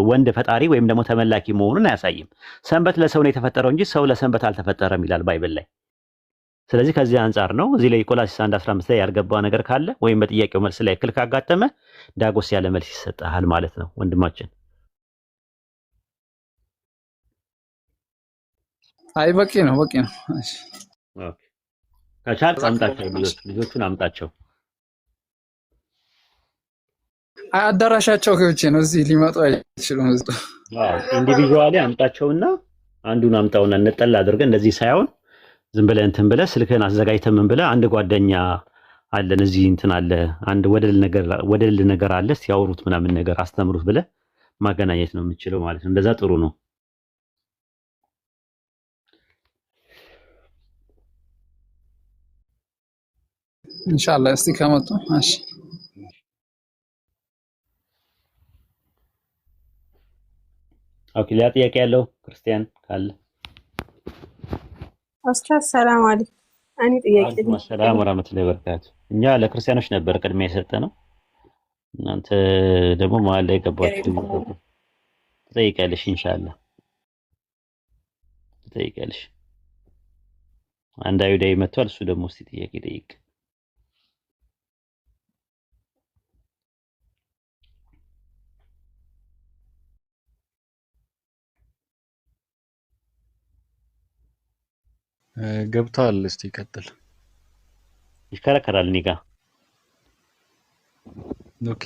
ወንድ ፈጣሪ ወይም ደግሞ ተመላኪ መሆኑን አያሳይም። ሰንበት ለሰው ነው የተፈጠረው እንጂ ሰው ለሰንበት አልተፈጠረም ይላል ባይብል ላይ። ስለዚህ ከዚህ አንጻር ነው እዚህ ላይ ቆላስይስ 1:15 ላይ ያልገባ ነገር ካለ ወይም በጥያቄው መልስ ላይ እክል ካጋጠመ ዳጎስ ያለ መልስ ይሰጣል ማለት ነው ወንድማችን። አይ በቂ ነው፣ በቂ ነው። ኦኬ ከቻልክ አምጣቸው፣ ልጆቹን አምጣቸው። አይ አዳራሻቸው ከውጭ ነው፣ እዚህ ሊመጡ አይችሉም። ኢንዲቪጁዋሊ አምጣቸውና አንዱን አምጣውና እንጠላ አድርገን እንደዚህ ሳይሆን ዝም ብለህ እንትን ብለህ ስልክህን አዘጋጅተህ ምን ብለህ አንድ ጓደኛ አለን እዚህ እንትን አለ አንድ ወደል ነገር አለ ሲያወሩት ምናምን ነገር አስተምሩት ብለህ ማገናኘት ነው የምችለው ማለት ነው። እንደዛ ጥሩ ነው። ኢንሻአላህ እስቲ ከመጡ እሺ። ኦኬ ሌላ ጥያቄ ያለው ክርስቲያን ካለ? ኡስታዝ ሰላም አለይኩም። እኔ ጥያቄ ነው። ሰላም ወራህመቱላሂ ወበረካቱ። እኛ ለክርስቲያኖች ነበር ቅድሚያ የሰጠነው፣ እናንተ ደግሞ መሀል ላይ ገባችሁ። ትጠይቂያለሽ ኢንሻአላህ ትጠይቂያለሽ። አንድ አይሁዳዊ መጥቷል። እሱ ደግሞ እስቲ ጥያቄ ጠይቅ። ገብቷል። እስቲ ቀጥል። ይከራከራል እኔ ጋር። ኦኬ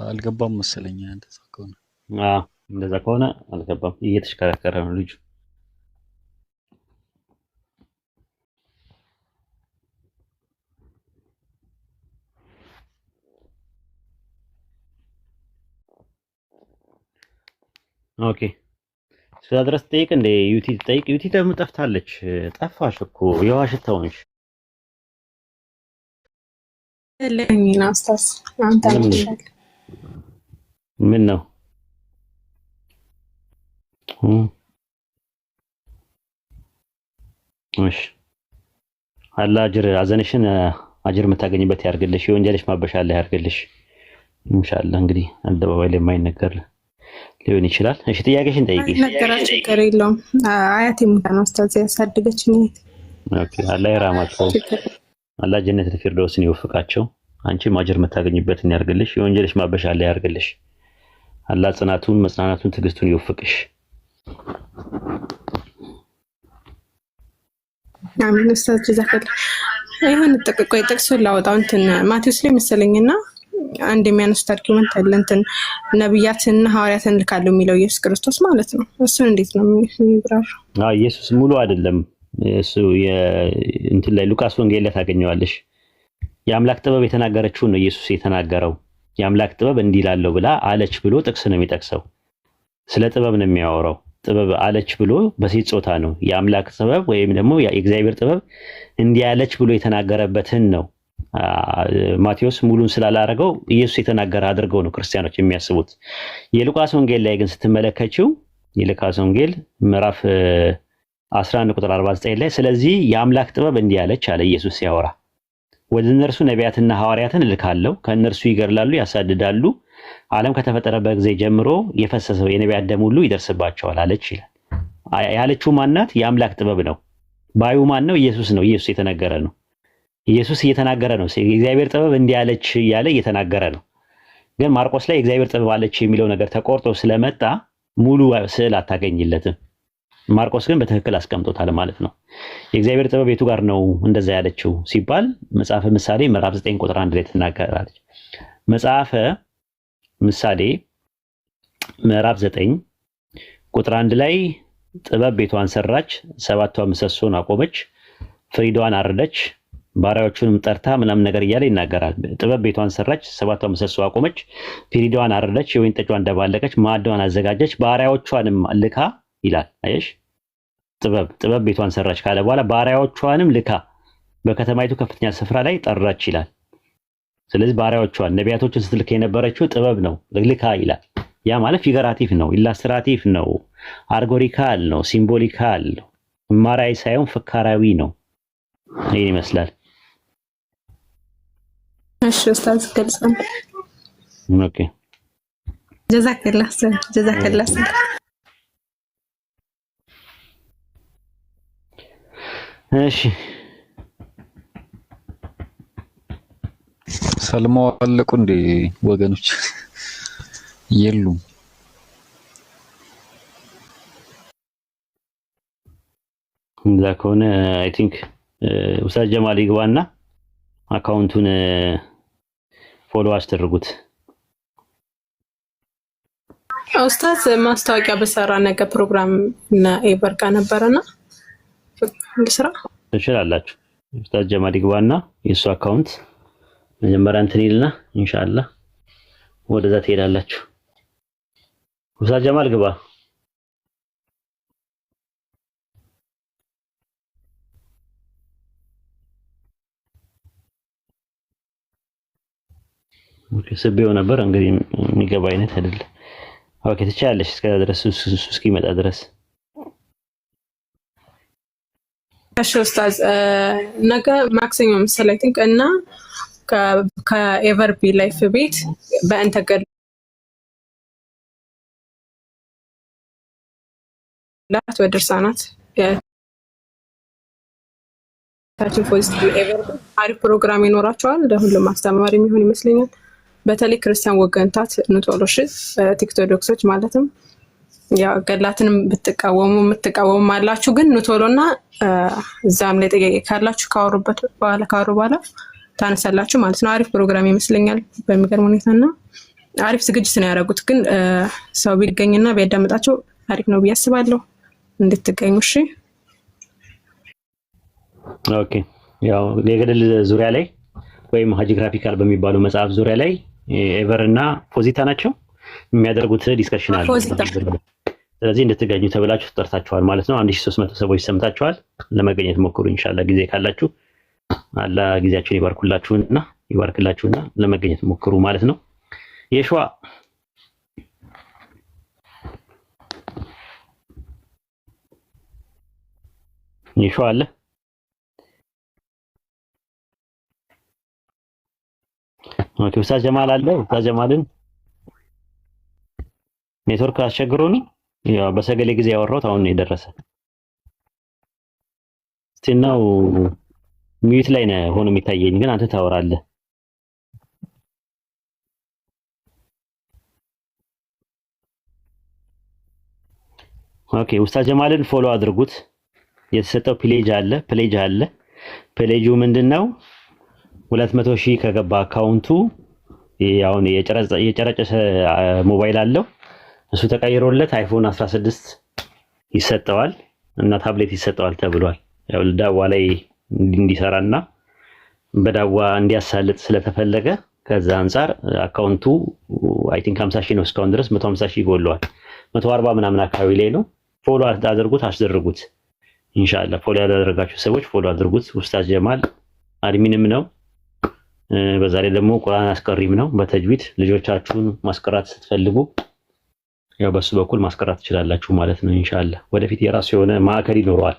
አልገባም መሰለኝ። እንደዛ ከሆነ እንደዛ ከሆነ አልገባም። እየተሽከረከረ ነው ልጁ። ኦኬ እስከዛ ድረስ ጠይቅ እንደ ዩቲ ጠይቅ። ዩቲ ደግሞ ጠፍታለች። ጠፋሽ እኮ የዋሽት ተውንሽ። ለእኔ ኡስታዝ አንተ አልተሻለ ምን ነው እሺ አላህ አዘንሽን አጅር የምታገኝበት ያርግልሽ። የወንጀልሽ ማበሻ አላህ ያርግልሽ ኢንሻአላህ። እንግዲህ አደባባይ ላይ የማይነገር ሊሆን ይችላል። እሺ ጥያቄሽን ጠይቂ። ነገራችን ችግር የለውም። አያቴ ሙታን ኡስታዝ ያሳደገችኝ። ኦኬ አላህ ይራማቸው። አላህ ጀነቱል ፊርደውስን ይወፍቃቸው። አንቺም አጅር የምታገኝበትን ያርግልሽ። የወንጀልሽ ማበሻ አላህ ያርግልሽ። አላህ ጽናቱን፣ መጽናናቱን፣ ትዕግስቱን ይወፍቅሽ። አሜን ኡስታዝ ጀዛከላ። ይሁን ጥቅቆይ ጥቅሱን ላውጣው እንትን ማቴዎስ ላይ መሰለኝና አንድ የሚያነሱት አርጊመንት አለ እንትን ነብያትና ሐዋርያትን ልካለው የሚለው ኢየሱስ ክርስቶስ ማለት ነው። እሱን እንዴት ነው የሚብራራው? ኢየሱስ ሙሉ አይደለም። እሱ እንትን ላይ ሉቃስ ወንጌል ላይ ታገኘዋለሽ። የአምላክ ጥበብ የተናገረችው ነው ኢየሱስ የተናገረው። የአምላክ ጥበብ እንዲህ ይላለው ብላ አለች ብሎ ጥቅስ ነው የሚጠቅሰው። ስለ ጥበብ ነው የሚያወራው። ጥበብ አለች ብሎ በሴት ጾታ ነው። የአምላክ ጥበብ ወይም ደግሞ የእግዚአብሔር ጥበብ እንዲህ ያለች ብሎ የተናገረበትን ነው። ማቴዎስ ሙሉን ስላላረገው ኢየሱስ የተናገረ አድርገው ነው ክርስቲያኖች የሚያስቡት። የሉቃስ ወንጌል ላይ ግን ስትመለከቺው የሉቃስ ወንጌል ምዕራፍ 11 ቁጥር 49 ላይ ስለዚህ የአምላክ ጥበብ እንዲህ ያለች አለ ኢየሱስ ሲያወራ፣ ወደ እነርሱ ነቢያትና ሐዋርያትን እልካለሁ፣ ከእነርሱ ይገድላሉ፣ ያሳድዳሉ፣ ዓለም ከተፈጠረበት ጊዜ ጀምሮ የፈሰሰው የነቢያት ደም ሁሉ ይደርስባቸዋል አለች ይላል። ያለችው ማናት? የአምላክ ጥበብ ነው። ባዩ ማን ነው? ኢየሱስ ነው። ኢየሱስ የተናገረ ነው። ኢየሱስ እየተናገረ ነው። የእግዚአብሔር ጥበብ እንዲህ ያለች እያለ እየተናገረ ነው። ግን ማርቆስ ላይ የእግዚአብሔር ጥበብ አለች የሚለው ነገር ተቆርጦ ስለመጣ ሙሉ ስዕል አታገኝለትም። ማርቆስ ግን በትክክል አስቀምጦታል ማለት ነው። የእግዚአብሔር ጥበብ የቱ ጋር ነው እንደዛ ያለችው ሲባል መጽሐፈ ምሳሌ ምዕራፍ 9 ቁጥር 1 ላይ ትናገራለች። መጽሐፈ ምሳሌ ምዕራፍ 9 ቁጥር 1 ላይ ጥበብ ቤቷን ሰራች፣ ሰባቷ ምሰሶን አቆመች፣ ፍሪዳዋን አረደች፣ ባሪያዎቹንም ጠርታ ምናምን ነገር እያለ ይናገራል። ጥበብ ቤቷን ሰራች፣ ሰባቷ ምሰሶ አቆመች፣ ፍሪዳዋን አረደች፣ የወይን ጠጇን ደባለቀች፣ ማዕዷን አዘጋጀች፣ ባሪያዎቿንም ልካ ይላል። አየሽ፣ ጥበብ ቤቷን ሰራች ካለ በኋላ ባሪያዎቿንም ልካ በከተማይቱ ከፍተኛ ስፍራ ላይ ጠራች ይላል። ስለዚህ ባሪያዎቿን ነቢያቶችን ስትልክ የነበረችው ጥበብ ነው ልካ ይላል። ያ ማለት ፊገራቲቭ ነው፣ ኢላስትራቲቭ ነው፣ አርጎሪካል ነው፣ ሲምቦሊካል ነው። ማራይ ሳይሆን ፍካራዊ ነው። ይሄን ይመስላል። እሺ ኡስታዝ ግልጽ ነው። ኦኬ ጀዛከላ ጀዛከላ። እሺ ሰልማው አለቁ እንዴ ወገኖች? የሉም። እንዛ ከሆነ አይ ቲንክ ኡስታዝ ጀማል ይግባና አካውንቱን ፎሎ አስደርጉት። ኡስታዝ ማስታወቂያ በሰራ ነገ ፕሮግራም እና ኤቨርጋ ነበረና እንስራ ትችላላችሁ። ኡስታዝ ጀማል ይግባና የሱ አካውንት መጀመሪያ እንትን ይልና ኢንሻአላህ ወደዛ ትሄዳላችሁ። ኡስታዝ ጀማል ግባ። ኦኬ ስቤው ነበር እንግዲህ የሚገባ አይነት አይደለም። ኦኬ ትችያለሽ እስከዛ ድረስ እስኪመጣ ድረስ። እሺ ኡስታዝ ነገ ማክሰኞ መሰለኝ ቲንክ እና ከኤቨርቢ ላይፍ ቤት በእንተገላት ወድርሳናት ታችን ፖዚቲቭ ኤቨርቢ አሪፍ ፕሮግራም ይኖራቸዋል። ለሁሉም አስተማሪ የሚሆን ይመስለኛል። በተለይ ክርስቲያን ወገንታት ንቶሎሽ ቲክቶዶክሶች ማለትም ያው ገላትንም ብትቃወሙ የምትቃወሙ አላችሁ፣ ግን ንቶሎና እዛም ላይ ጥያቄ ካላችሁ ካወሩበት በኋላ ታነሳላችሁ ማለት ነው። አሪፍ ፕሮግራም ይመስለኛል በሚገርም ሁኔታና አሪፍ ዝግጅት ነው ያደረጉት። ግን ሰው ቢገኝና ቢያዳምጣቸው አሪፍ ነው ብዬ አስባለሁ። እንድትገኙ እሺ። ኦኬ ያው የገደል ዙሪያ ላይ ወይም ሃጂግራፊካል በሚባሉ መጽሐፍ ዙሪያ ላይ ኤቨር እና ፖዚታ ናቸው የሚያደርጉት ዲስከሽን አለ። ስለዚህ እንድትገኙ ተብላችሁ ተጠርታችኋል ማለት ነው። 1300 ሰዎች ሰምታችኋል። ለመገኘት ሞክሩ ኢንሻአላህ። ጊዜ ካላችሁ አላህ ጊዜያችሁን ይባርክላችሁና ለመገኘት ሞክሩ ማለት ነው። የሸዋ አለ ኦኬ። ኡስታዝ ጀማል አለ። ኡስታዝ ጀማልን ኔትወርክ አስቸግሮን ያው በሰገሌ ጊዜ ያወራሁት አሁን ነው የደረሰ። ስቲናው ሚዩት ላይ ነው ሆኖ የሚታየኝ፣ ግን አንተ ታወራለህ። ኦኬ ኡስታዝ ጀማልን ፎሎ አድርጉት። የተሰጠው ፕሌጅ አለ። ፕሌጁ ምንድነው? 200,000 ከገባ አካውንቱ ያውን የጨረጨሰ ሞባይል አለው። እሱ ተቀይሮለት አይፎን 16 ይሰጠዋል እና ታብሌት ይሰጠዋል ተብሏል። ያው ዳዋ ላይ እንዲሰራና በዳዋ እንዲያሳልጥ ስለተፈለገ ከዛ አንፃር አካውንቱ አይ ቲንክ 50,000 ነው እስካሁን ድረስ 150,000 ጎሏል። 140 ምናምን አካባቢ ላይ ነው። ፎሎ አስደርጉት ኢንሻአላህ። ፎሎ ያደረጋችሁ ሰዎች ፎሎ አድርጉት። ኡስታዝ ጀማል አድሚንም ነው፣ በዛ ላይ ደግሞ ቁርአን አስቀሪም ነው። በተጅዊድ ልጆቻችሁን ማስቀራት ስትፈልጉ ያው በሱ በኩል ማስቀራት ትችላላችሁ ማለት ነው ኢንሻአላህ። ወደፊት የራሱ የሆነ ማዕከል ይኖረዋል፣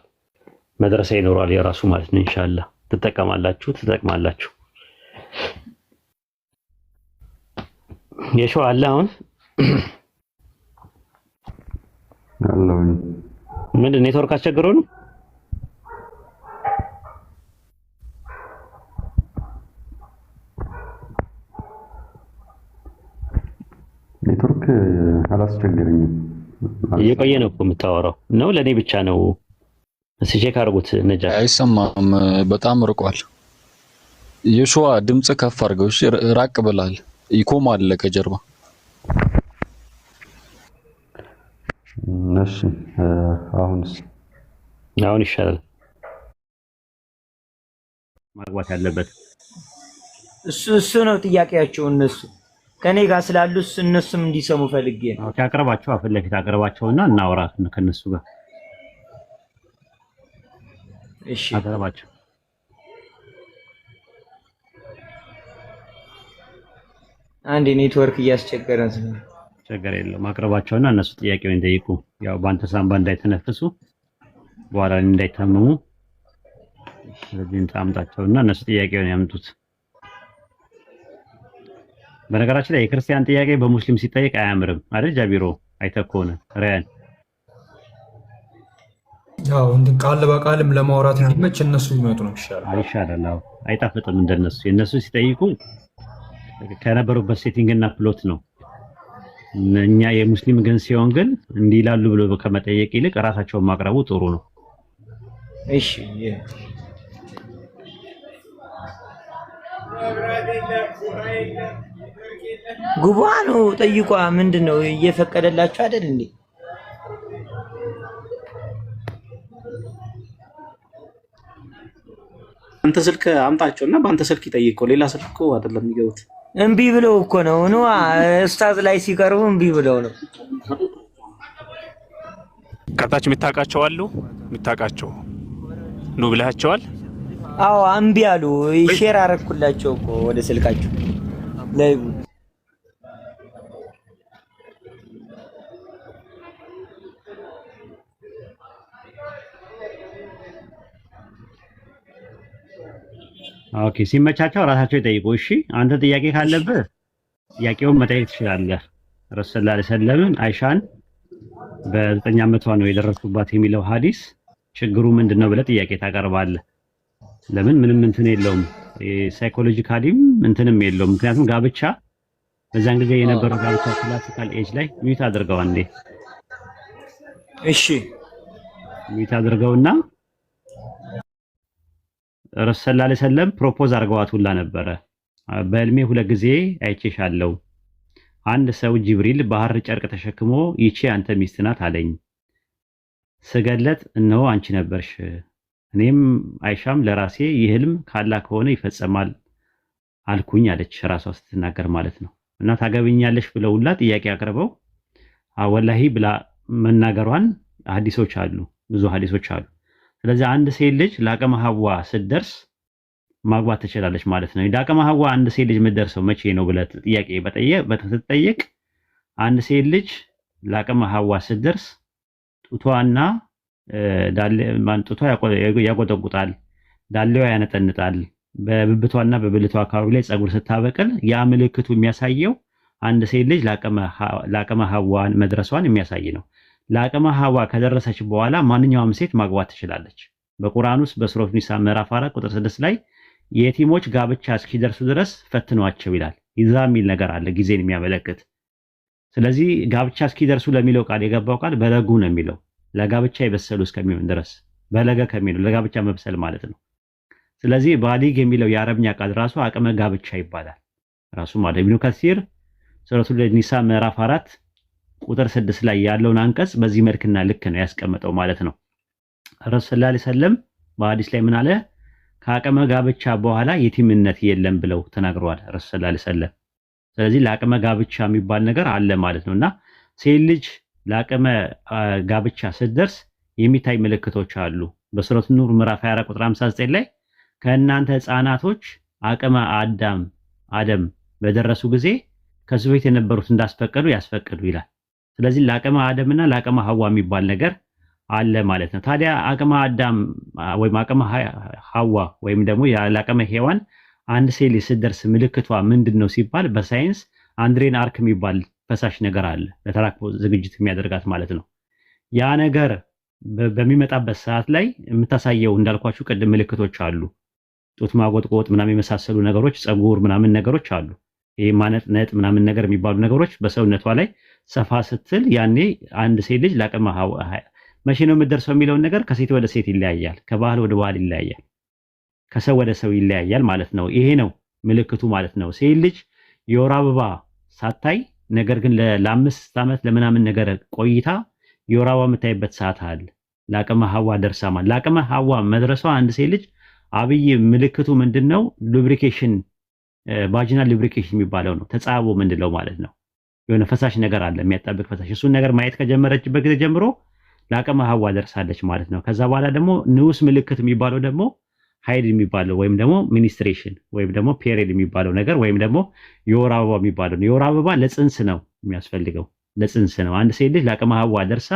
መድረሳ ይኖረዋል የራሱ ማለት ነው ኢንሻአላህ። ትጠቅማላችሁ። የሸዋ አለ አሁን አለሁኝ። ምንድን ኔትወርክ አስቸግሮ ነው? ኔትወርክ አላስቸገረኝም። እየቆየ ነው እኮ የምታወራው ነው። ለኔ ብቻ ነው? እስኪ ቼክ አድርጉት። ነጃ አይሰማም፣ በጣም ርቋል። የሸዋ ድምጽ ከፍ አድርገው። እሺ ራቅ ብላል። ኢኮም አለ ከጀርባ። እሺ አሁን ይሻላል። ማግባት ያለበት እሱ ነው ጥያቄያቸው። እነሱ ከኔ ጋር ስላሉ እነሱም እንዲሰሙ ፈልጌ ነው። ኦኬ አቅርባቸው፣ አፍ ለፊት አቅርባቸውና እናወራ ከነሱ ጋር። እሺ አቅርባቸው። አንድ ኔትወርክ እያስቸገረን ስለሆነ ችግር የለውም። አቅርባቸውና እነሱ ጥያቄውን ይጠይቁ። ያው በአንተ ሳንባ እንዳይተነፍሱ በኋላ እንዳይታመሙ። ስለዚህ እንታምጣቸውና እነሱ ጥያቄውን ያምጡት። በነገራችን ላይ የክርስቲያን ጥያቄ በሙስሊም ሲጠይቅ አያምርም አይደል? ጃቢሮ አይተህ ከሆነ ሪያን ያው እንትን ቃል በቃልም ለማውራት እንዲመች እነሱ ቢመጡ ነው ይሻላል። አዎ አይጣፍጥም እንደነሱ። የነሱ ሲጠይቁ ከነበሩበት ሴቲንግ እና ፕሎት ነው። እኛ የሙስሊም ግን ሲሆን ግን እንዲህ ይላሉ ብሎ ከመጠየቅ ይልቅ ራሳቸውን ማቅረቡ ጥሩ ነው። እሺ ጉባ ነው ጠይቋ። ምንድነው እየፈቀደላችሁ አይደል እንዴ? አንተ ስልክ አምጣቸውና በአንተ ስልክ ይጠይቀው። ሌላ ስልክ እኮ አይደለም የሚገቡት። እምቢ ብለው እኮ ነው ኡስታዝ ላይ ሲቀርቡ እምቢ ብለው ነው። ከታች የምታውቃቸው አሉ? የምታውቃቸው ነው ብለሃቸዋል? አዎ እምቢ አሉ። ሼር አረኩላቸው እኮ ወደ ስልካቸው ላይ። ኦኬ ሲመቻቸው ራሳቸው ይጠይቁ። እሺ አንተ ጥያቄ ካለብህ ጥያቄውን መጠየቅ ትችላለህ። ረሱል ሰለላሁ ዐለይሂ ወሰለም አይሻን በ9 ዓመቷ ነው የደረሱባት የሚለው ሐዲስ ችግሩ ምንድነው ብለህ ጥያቄ ታቀርባለህ። ለምን ምንም እንትን የለውም፣ ሳይኮሎጂካሊም እንትንም የለውም። ምክንያቱም ጋብቻ በዛን ጊዜ የነበረው ጋብቻ ክላሲካል ኤጅ ላይ ሚዩት አድርገው አንዴ። እሺ ሚዩት አድርገውና ረሱል ሰለላሁ ዐለይሂ ወሰለም ፕሮፖዝ አድርገዋት ሁላ ነበረ። በህልሜ 2 ጊዜ አይቼሻለሁ። አንድ ሰው ጅብሪል ባህር ጨርቅ ተሸክሞ ይቺ አንተ ሚስት ናት አለኝ። ስገለት እነሆ አንቺ ነበርሽ። እኔም አይሻም ለራሴ ይህ ህልም ካላ ከሆነ ይፈጸማል አልኩኝ አለች፣ ራሷ ስትናገር ማለት ነው። እና ታገብኛለሽ ብለው ሁላ ጥያቄ አቅርበው ወላሂ ብላ መናገሯን ሐዲሶች አሉ፣ ብዙ ሐዲሶች አሉ። ስለዚህ አንድ ሴት ልጅ ለአቅመ ሐዋ ስትደርስ ማግባት ትችላለች ማለት ነው። ለአቅመ ሐዋ አንድ ሴት ልጅ የምትደርሰው መቼ ነው ብለህ ጥያቄ በተጠየቅ አንድ ሴት ልጅ ለአቅመ ሐዋ ስትደርስ ጡቷና ጡቷ ያቆጠቁጣል፣ ዳሌዋ ያነጠንጣል፣ በብብቷና በብልቷ አካባቢ ላይ ፀጉር ስታበቅል ያ ምልክቱ የሚያሳየው አንድ ሴት ልጅ ለአቅመ ሐዋን መድረሷን የሚያሳይ ነው። ለአቅመ ሐዋ ከደረሰች በኋላ ማንኛውም ሴት ማግባት ትችላለች። በቁርአን ውስጥ በሱረቱ ኒሳ ምዕራፍ 4 ቁጥር 6 ላይ የቲሞች ጋብቻ እስኪደርሱ ድረስ ፈትኗቸው ይላል። ይዛ የሚል ነገር አለ ጊዜን የሚያመለክት። ስለዚህ ጋብቻ እስኪደርሱ ለሚለው ቃል የገባው ቃል በለጉ ነው የሚለው ለጋብቻ የበሰሉ እስከሚሆን ድረስ በለገ ከሚለው ለጋብቻ መብሰል ማለት ነው። ስለዚህ ባሊግ የሚለው የአረብኛ ቃል ራሱ አቅመ ጋብቻ ይባላል ራሱ ማለት ኢብኑ ከሲር ሱረቱ ኒሳ ምዕራፍ 4 ቁጥር 6 ላይ ያለውን አንቀጽ በዚህ መልክና ልክ ነው ያስቀመጠው ማለት ነው። ረሱል ሰለላሁ ዐለይሂ ወሰለም በሐዲስ ላይ ምን አለ? ከአቅመ ጋብቻ በኋላ የቲምነት የለም ብለው ተናግረዋል ረሱል ሰለላሁ ዐለይሂ ወሰለም። ስለዚህ ለአቅመ ጋብቻ የሚባል ነገር አለ ማለት ነውና ሴት ልጅ ለአቅመ ጋብቻ ስትደርስ የሚታይ ምልክቶች አሉ። በሱረቱ ኑር ምዕራፍ 24 ቁጥር 59 ላይ ከእናንተ ህፃናቶች አቅመ አደም በደረሱ ጊዜ ከሱ በፊት የነበሩት እንዳስፈቀዱ ያስፈቅዱ ይላል። ስለዚህ ለአቅመ አደምና ለአቅመ ሐዋ የሚባል ነገር አለ ማለት ነው። ታዲያ አቅመ አዳም ወይም አቅመ ሐዋ ወይም ደግሞ ለአቅመ ሔዋን አንድ ሴት ልጅ ስትደርስ ምልክቷ ምንድነው ሲባል በሳይንስ አንድሬን አርክ የሚባል ፈሳሽ ነገር አለ ለተራክቦ ዝግጅት የሚያደርጋት ማለት ነው። ያ ነገር በሚመጣበት ሰዓት ላይ የምታሳየው እንዳልኳችሁ ቅድም ምልክቶች አሉ። ጡት ማጎጥቆጥ ምናምን የመሳሰሉ ነገሮች፣ ፀጉር ምናምን ነገሮች አሉ። ይሄ ማነጥነጥ ምናምን ነገር የሚባሉ ነገሮች በሰውነቷ ላይ ሰፋ ስትል ያኔ አንድ ሴት ልጅ ለአቅመ መቼ ነው የምትደርሰው የሚለውን ነገር ከሴት ወደ ሴት ይለያያል፣ ከባህል ወደ ባህል ይለያያል፣ ከሰው ወደ ሰው ይለያያል ማለት ነው። ይሄ ነው ምልክቱ ማለት ነው። ሴት ልጅ የወር አበባ ሳታይ ነገር ግን ለ5 ዓመት ለምናምን ነገር ቆይታ የወር አበባ የምታይበት ሰዓት አለ። ለአቅመ ሐዋ ደርሳ ማለት ለአቅመ ሐዋ መድረሷ አንድ ሴት ልጅ አብይ ምልክቱ ምንድነው? ሉብሪኬሽን ቫጂናል ሉብሪኬሽን የሚባለው ነው። ተጻቦ ምንድነው ማለት ነው? የሆነ ፈሳሽ ነገር አለ የሚያጣብቅ ፈሳሽ። እሱን ነገር ማየት ከጀመረችበት ጊዜ ጀምሮ ለአቅመ ሐዋ ደርሳለች ማለት ነው። ከዛ በኋላ ደግሞ ንዑስ ምልክት የሚባለው ደግሞ ሃይድ የሚባለው ወይም ደግሞ ሚኒስትሬሽን ወይም ደግሞ ፔሪድ የሚባለው ነገር ወይም ደግሞ የወር አበባ የሚባለው ነው። የወር አበባ ለጽንስ ነው የሚያስፈልገው፣ ለጽንስ ነው። አንድ ሴት ልጅ ለአቅመ ሐዋ ደርሳ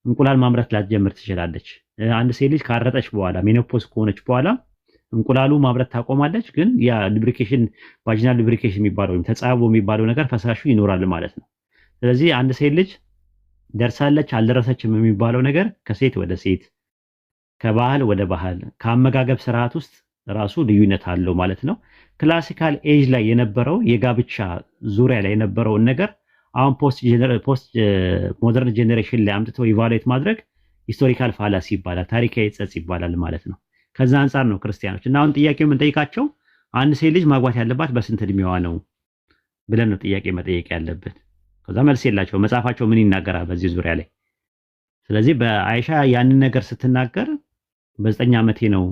እንቁላል ማምረት ላትጀምር ትችላለች። አንድ ሴት ልጅ ካረጠች በኋላ ሜኖፖዝ ከሆነች በኋላ እንቁላሉ ማምረት ታቆማለች። ግን ያ ሉብሪኬሽን ቫጂናል ሉብሪኬሽን የሚባለው ወይም ተጻቦ የሚባለው ነገር ፈሳሹ ይኖራል ማለት ነው። ስለዚህ አንድ ሴት ልጅ ደርሳለች አልደረሰችም የሚባለው ነገር ከሴት ወደ ሴት፣ ከባህል ወደ ባህል፣ ከአመጋገብ ስርዓት ውስጥ ራሱ ልዩነት አለው ማለት ነው። ክላሲካል ኤጅ ላይ የነበረው የጋብቻ ዙሪያ ላይ የነበረውን ነገር አሁን ፖስት ሞደርን ጄኔሬሽን ላይ አምጥተው ኢቫሉዌት ማድረግ ሂስቶሪካል ፋላሲ ይባላል፣ ታሪካዊ ጸጽ ይባላል ማለት ነው። ከዛ አንፃር ነው ክርስቲያኖች እና አሁን ጥያቄው የምንጠይቃቸው አንድ ሴት ልጅ ማግባት ያለባት በስንት እድሜዋ ነው ብለን ነው ጥያቄ መጠየቅ ያለበት። ከዛ መልስ የላቸው መጽሐፋቸው ምን ይናገራል በዚህ ዙሪያ ላይ። ስለዚህ በአይሻ ያንን ነገር ስትናገር በ9 ዓመቴ ነው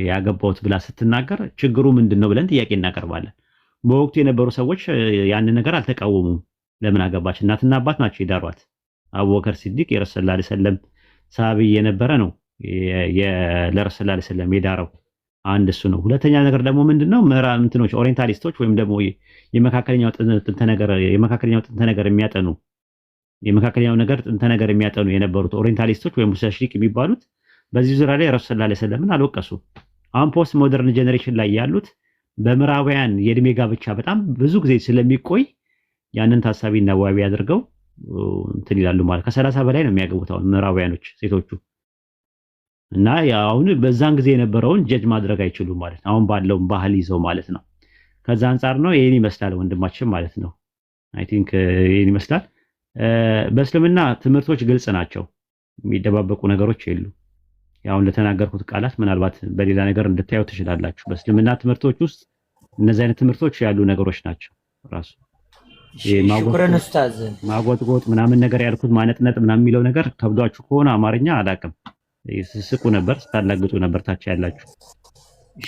ያገባሁት ብላ ስትናገር ችግሩ ምንድነው ብለን ጥያቄ እናቀርባለን። በወቅቱ የነበሩ ሰዎች ያንን ነገር አልተቃወሙም። ለምን አገባች? እናትና አባት ናቸው የዳሯት። አቡበከር ሲዲቅ የረሱል ሰለላሁ ዐለይሂ ወሰለም ሰሃቢ የነበረ ነው ለረሱል ሰለላሁ ዐለይሂ ወሰለም የዳረው። አንድ እሱ ነው። ሁለተኛ ነገር ደግሞ ምንድነው እንትኖች ኦሪየንታሊስቶች ወይም ደግሞ የመካከለኛው ጥንተ ነገር የሚያጠኑ የነበሩት ኦሪየንታሊስቶች ወይም ሙስተሽሪቅ የሚባሉት በዚህ ዙሪያ ላይ ረሱል ሰለላሁ ዐለይሂ ወሰለምን አልወቀሱ። አሁን ፖስት ሞደርን ጄኔሬሽን ላይ ያሉት በምዕራባውያን የእድሜ ጋብቻ በጣም ብዙ ጊዜ ስለሚቆይ ያንን ታሳቢና ዋቢ አድርገው እንትን ይላሉ ማለት ከ30 በላይ ነው የሚያገቡት አሁን ምዕራባውያኖች ሴቶቹ። እና አሁን በዛን ጊዜ የነበረውን ጀጅ ማድረግ አይችሉም ማለት ነው። አሁን ባለው ባህል ይዘው ማለት ነው። ከዛ አንፃር ነው ይሄን ይመስላል ወንድማችን ማለት ነው። አይ ቲንክ ይሄን ይመስላል። በእስልምና ትምህርቶች ግልጽ ናቸው፣ የሚደባበቁ ነገሮች የሉ። ያው ለተናገርኩት ቃላት ምናልባት በሌላ ነገር እንድታዩ ትችላላችሁ። በእስልምና ትምህርቶች ውስጥ እነዚህ አይነት ትምህርቶች ያሉ ነገሮች ናቸው። ራሱ ሽኩረን ኡስታዝ ማጎጥጎጥ ምናምን ነገር ያልኩት ማነጥነጥ ምናምን የሚለው ነገር ከብዷችሁ ከሆነ አማርኛ አላውቅም። ስስቁ ነበር፣ ስታላግጡ ነበር ታች ያላችሁ።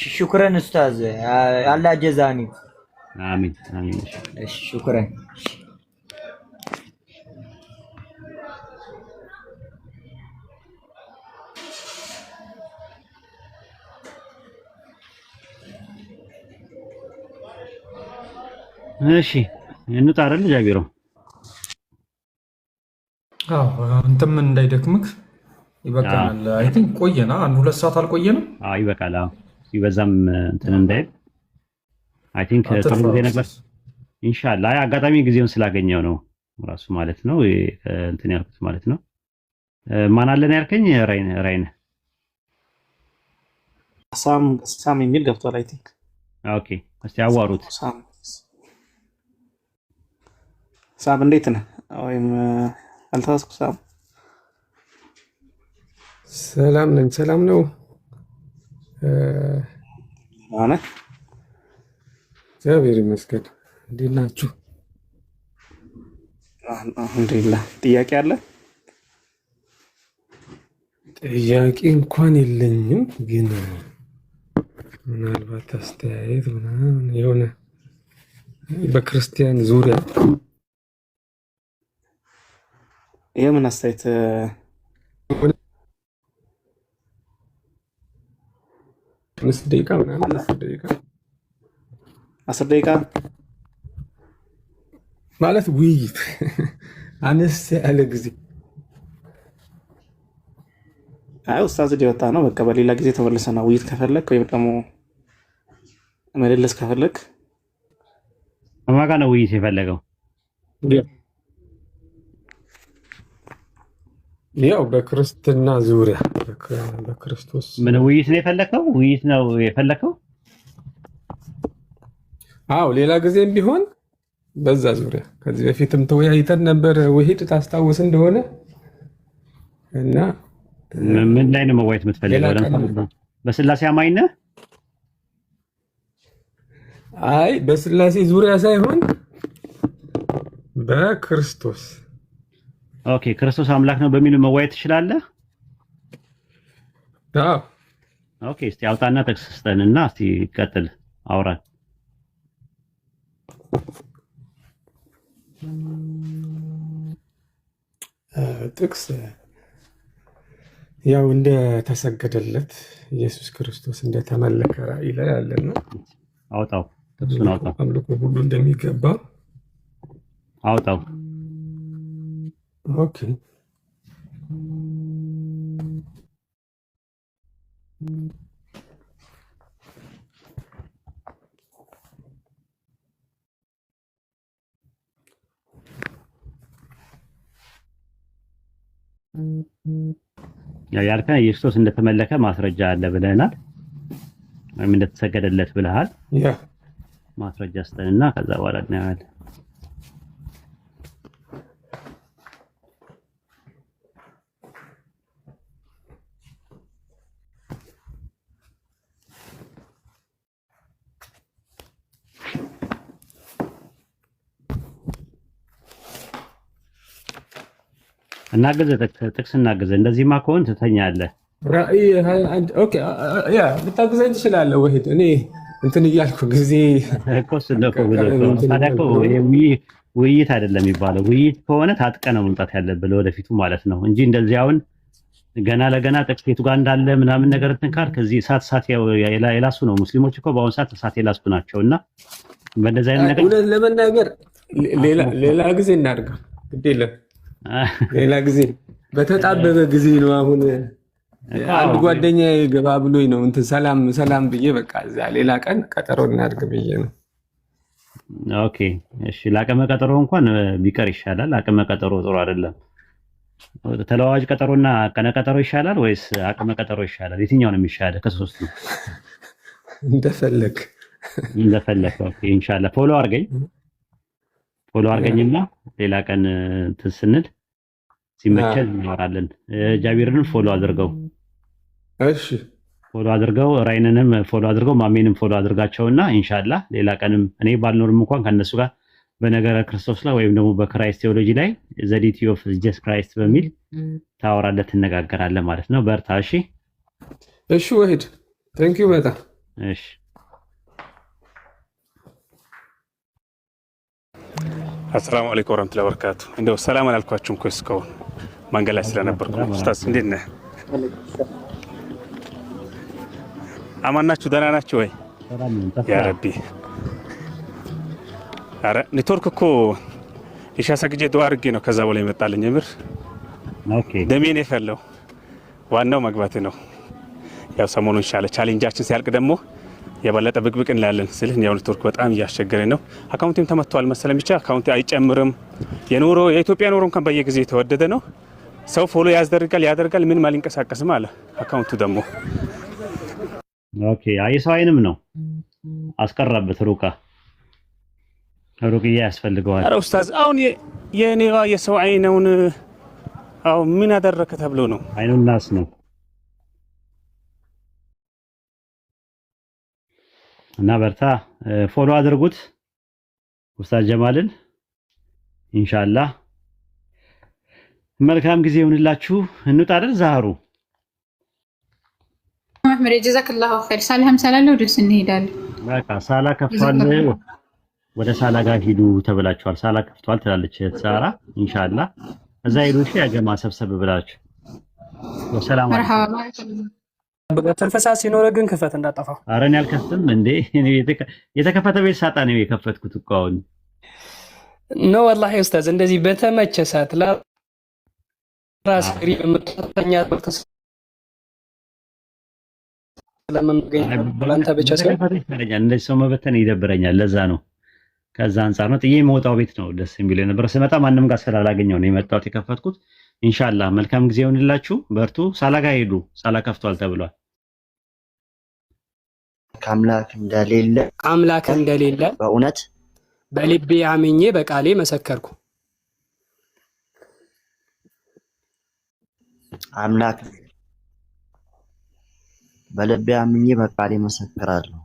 ሽኩረን ኡስታዝ አላህ ጀዛኒ። አሚን አሚን። ሽኩረን እሺ እንውጣ አይደል ጃቢሮ? አዎ አንተም እንዳይደክምክ ይበቃናል። አይ ቲንክ ቆየና 1-2 ሰዓት አልቆየንም። አዎ ይበቃል። አዎ ሲበዛም እንትን እንዳይል አይ ቲንክ ጥሩ ጊዜ ነበር። ኢንሻአላህ አጋጣሚ ጊዜውን ስላገኘው ነው ራሱ ማለት ነው እንትን ያልኩት ማለት ነው። ማን አለን ያልከኝ? ራይነ ሳም የሚል ገብቷል። አይ ቲንክ ኦኬ። እስቲ አዋሩት። ሳም እንዴት ነህ? ወይም አልተዋስኩ። ሳም ሰላም ነኝ። ሰላም ነው ማለት እግዚአብሔር ይመስገን። እንዴት ናችሁ? አልሐምዱሊላህ። ጥያቄ አለ? ጥያቄ እንኳን የለኝም፣ ግን ምናልባት አስተያየት ምናምን የሆነ በክርስቲያን ዙሪያ የምን አስተያየት? 5 ደቂቃ ምናምን 10 ደቂቃ ማለት ውይይት አነስ ያለ ጊዜ። አይ ኡስታዝ ሊወጣ ነው። በቃ በሌላ ጊዜ ተመልሰና ውይይት ከፈለክ ወይም ደግሞ መለስ ከፈለክ ማጋ ነው ውይይት የፈለገው። ያው በክርስትና ዙሪያ በክርስቶስ ምን ውይይት ነው የፈለከው? ውይይት ነው የፈለከው? አዎ ሌላ ጊዜም ቢሆን በዛ ዙሪያ ከዚህ በፊትም ተወያይተን ነበር። ውሂድ ታስታውስ እንደሆነ እና ምን ላይ ነው መወያየት የምትፈልገው? ለምሳሌ በስላሴ አማኝ ነህ? አይ በስላሴ ዙሪያ ሳይሆን በክርስቶስ። ኦኬ ክርስቶስ አምላክ ነው በሚሉ መወያየት ትችላለህ? አዎ ኦኬ። እስቲ አውጣና ጥቅስ ስጠንና እስቲ ቀጥል አውራን። ጥቅስ ያው እንደተሰገደለት ኢየሱስ ክርስቶስ እንደተመለከ ራእይ ላይ አለና አውጣው፣ ጥቅሱን አውጣው። አምልኮ ሁሉ እንደሚገባ አውጣው። ኦኬ ያልከን ኢየሱስ እንደተመለከ ማስረጃ አለ ብለናል፣ ወይም እንደተሰገደለት ብለሃል። ያ ማስረጃ ስጠንና ከዛ በኋላ እናያለን። እናገዘ ጥቅስ እናገዘ። እንደዚህማ ከሆነ ትተኛለህ። ራእይ ኦኬ ያ ልታግዘኝ ትችላለህ ወሂድ። እኔ እንትን እያልኩ ጊዜ እኮ ስለኮ ታዲያኮ ውይይት አይደለም የሚባለው። ውይይት ከሆነ ታጥቀ ነው መምጣት ያለብህ ለወደፊቱ ማለት ነው እንጂ እንደዚህ አሁን ገና ለገና ጥቅስ የቱ ጋር እንዳለ ምናምን ነገር እንትን ካልክ ከዚህ እሳት የላሱ ነው። ሙስሊሞች እኮ በአሁኑ ሰዓት እሳት የላሱ ናቸውና በእንደዚህ አይነት ነገር እውነት ለመናገር ሌላ ጊዜ እናድርጋ። ግድ የለም ሌላ ጊዜ በተጣበበ ጊዜ ነው። አሁን አንድ ጓደኛዬ ገባ ብሎኝ ነው እንትን ሰላም ብዬ በቃ እዛ ሌላ ቀን ቀጠሮ እናድርግ ብዬ ነው። ኦኬ እሺ። ለአቅመ ቀጠሮ እንኳን ቢቀር ይሻላል። አቅመ ቀጠሮ ጥሩ አይደለም። ተለዋዋጭ ቀጠሮና ቀነ ቀጠሮ ይሻላል ወይስ አቅመ ቀጠሮ ይሻላል? የትኛው ነው የሚሻለው ከሶስቱ? እንደፈለግ። ኦኬ ኢንሻአላህ ፎሎ አድርገኝና ሌላ ቀን እንትን ስንል ሲመቸን እናወራለን። ጃቢርንም ፎሎ አድርገው። እሺ ፎሎ አድርገው፣ ራይንንም ፎሎ አድርገው፣ ማሜንም ፎሎ አድርጋቸውና ኢንሻአላህ ሌላ ቀንም እኔ ባልኖርም እንኳን ከነሱ ጋር በነገረ ክርስቶስ ላይ ወይም ደግሞ በክራይስት ቴዎሎጂ ላይ ዘ ዲቲ ኦፍ ጂሰስ ክራይስት በሚል ታወራለህ፣ ትነጋገራለህ ማለት ነው። በርታ። እሺ እሺ ወሂድ ቴንክ ዩ በጣም እሺ። አሰላሙ አለይኩም ወራህመቱላሂ ወበረካቱ። እንደው ሰላም አላልኳችሁም እኮ እስካሁን መንገድ ላይ ስለነበርኩ። ኡስታዝ እንዴት ነህ? አማን ናችሁ? ደህና ናችሁ ወይ? ያ ረቢ ኧረ ኔትወርክ እኮ ኢሻ ሰግጄ ዱዓ አድርጌ ነው ከዛ በኋላ ይመጣልኝ። የምር ደሜን የፈለው ዋናው መግባት ነው። ያው ሰሞኑን ኢንሻአላህ ቻሌንጃችን ሲያልቅ ደግሞ የበለጠ ብቅብቅ እንላለን ስል ያው ኔትወርክ በጣም እያስቸገረኝ ነው። አካውንቴም ተመቷል መሰለኝ። ብቻ አካውንቴ አይጨምርም። የኢትዮጵያ ኑሮ እንኳን በየጊዜው የተወደደ ነው። ሰው ፎሎ ያደርጋል ምንም አልንቀሳቀስም አለ። አካውንቱ ደግሞ ኦኬ የሰው አይንም ነው አስቀረበት። ሩቅያ ያስፈልገዋል። ኧረ ኡስታዝ አሁን የኔዋ የሰው አይነውን አው ምን አደረከ ተብሎ ነው? አይኑን ናስ ነው እና በርታ። ፎሎ አድርጉት ኡስታዝ ጀማልን ኢንሻአላህ። መልካም ጊዜ ይሁንላችሁ። እንውጣ አይደል ዛህሩ መሐመድ ጀዛከላሁ ኸይር። ሳላም ሰላለው ደስ እንሄዳለን። በቃ ሳላ ከፍቷል፣ ወደ ሳላ ጋር ሂዱ ተብላችኋል። ሳላ ከፍቷል ትላለች ሳራ። ኢንሻአላህ እዛ ሄዱ። እሺ ያገማ ሰብሰብ ብላችሁ ወሰላም አለይኩም። ተንፈሳ ሲኖር ግን ክፈት እንዳጠፋው። ኧረ እኔ አልከፍትም እንዴ። የተከፈተ ቤት ሳጣ ነው የከፈትኩት እኮ አሁን ነው። ወላሂ ኡስታዝ እንደዚህ በተመቸ ሰዓት ራስ ግሪ የምትተኛ ስለምንገኝ ባንተ ብቻ ይፈረኛል። እንደዚህ ሰው መበተን ይደብረኛል። ለዛ ነው ከዛ አንፃር ነው ጥዬ የመውጣው ቤት ነው ደስ የሚለው ነበር። ስመጣ ማንም ጋር ስላላገኘው ነው የመጣሁት የከፈትኩት። ኢንሻአላህ መልካም ጊዜ ይሁንላችሁ። በርቱ። ሳላ ጋር ሄዱ። ሳላ ከፍቷል ተብሏል። አምላክ እንደሌለ በእውነት በልቤ አምኜ በቃሌ መሰከርኩ። አምላክ በልቤ አምኜ በቃሌ መሰክራለሁ።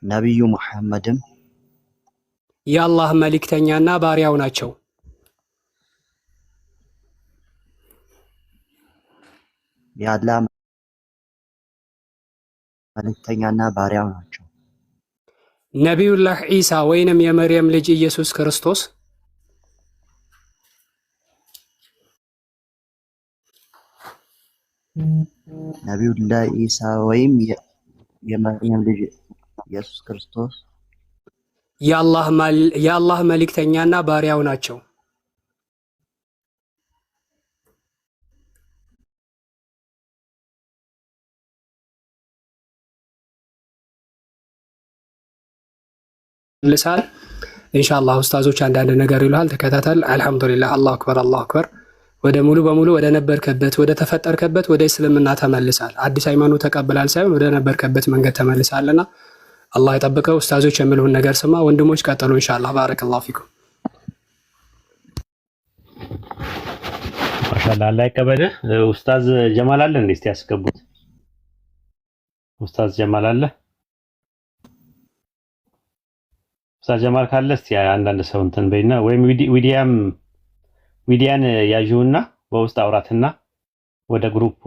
ነብዩ መሐመድም የአላህ መልእክተኛና ባሪያው ናቸው። የአላህ መልእክተኛና ባሪያው ናቸው። ነቢዩላህ ዒሳ ወይንም የመርየም ልጅ ኢየሱስ ክርስቶስ ነቢዩላህ ዒሳ ወይም የመርየም ልጅ ኢየሱስ ክርስቶስ የአላህ መልእክተኛና ባሪያው ናቸው። ልሳል ኢንሻአላህ ኡስታዞች አንዳንድ ነገር ይሉሃል፣ ተከታተል። አልহামዱሊላህ አላሁ አክበር አላሁ አክበር። ወደ ሙሉ በሙሉ ወደ ነበርከበት ወደ ተፈጠርከበት ወደ እስልምና ተመልሳል። አዲስ ሃይማኖት ተቀበላል ሳይሆን ወደ ነበርከበት መንገድ ተመልሳልና አላህ ይጠብቀው። ኡስታዞች የሚሉን ነገር ስማ። ወንድሞች ቀጥሉ ኢንሻአላህ። ባረከላሁ ፊኩም። ማሻአላህ አላህ ይቀበልህ። ኡስታዝ ጀማል አለ እንዴ? እስቲ ያስገቡት። ኡስታዝ ጀማል አለ? ኡስታዝ ጀማል ካለ እስቲ አንዳንድ ሰው እንትን በይና ወይም ዊዲያን ያዥውና በውስጥ አውራትና ወደ ግሩፑ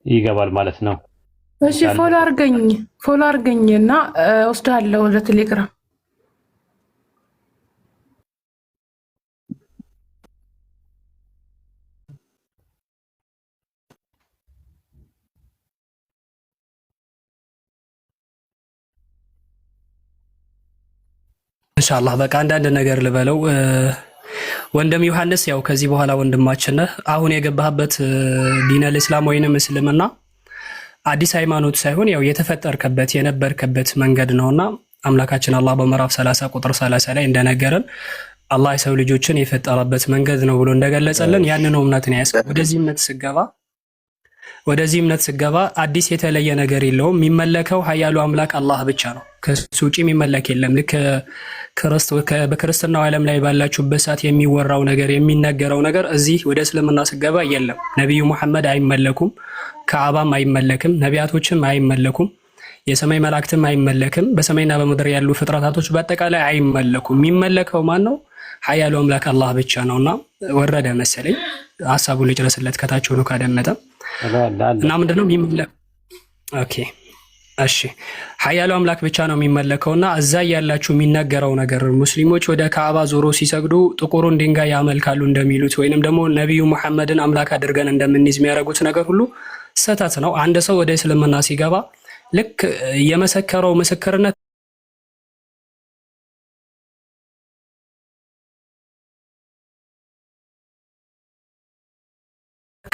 ይገባል ማለት ነው። እሺ ፎሎ አርገኝና ወስዳለሁ ወደ ቴሌግራም። ኢንሻአላህ በቃ አንዳንድ ነገር ልበለው። ወንድም ዮሐንስ ያው ከዚህ በኋላ ወንድማችን ነህ። አሁን የገባህበት ዲነል እስላም ወይንም እስልምና አዲስ ሃይማኖት ሳይሆን ያው የተፈጠርከበት የነበርከበት መንገድ ነውና አምላካችን አላህ በምዕራፍ 30 ቁጥር 30 ላይ እንደነገረን አላህ የሰው ልጆችን የፈጠረበት መንገድ ነው ብሎ እንደገለጸልን ያንን እምነት ነው ያስቀ ወደዚህ እምነት ስገባ አዲስ የተለየ ነገር የለውም። የሚመለከው ኃያሉ አምላክ አላህ ብቻ ነው። ከሱ ውጪ የሚመለክ የለም። ልክ በክርስትናው ዓለም ላይ ባላችሁበት ሰዓት የሚወራው ነገር የሚነገረው ነገር እዚህ ወደ እስልምና ስገባ የለም። ነቢዩ መሐመድ አይመለኩም፣ ከአባም አይመለክም፣ ነቢያቶችም አይመለኩም፣ የሰማይ መላእክትም አይመለክም፣ በሰማይና በምድር ያሉ ፍጥረታቶች በአጠቃላይ አይመለኩም። የሚመለከው ማን ነው? ኃያሉ አምላክ አላህ ብቻ ነውና ወረደ መሰለኝ። ሐሳቡን ልጨርስለት ከታች ሆኖ ካደመጠ እና ምንድነው የሚመለክ? ኦኬ እሺ ኃያሉ አምላክ ብቻ ነው የሚመለከውና እዛ ያላችሁ የሚነገረው ነገር ሙስሊሞች ወደ ካዕባ ዞሮ ሲሰግዱ ጥቁሩን ድንጋይ ያመልካሉ እንደሚሉት ወይንም ደግሞ ነቢዩ መሐመድን አምላክ አድርገን እንደምንይዝ የሚያደርጉት ነገር ሁሉ ስህተት ነው። አንድ ሰው ወደ እስልምና ሲገባ ልክ የመሰከረው ምስክርነት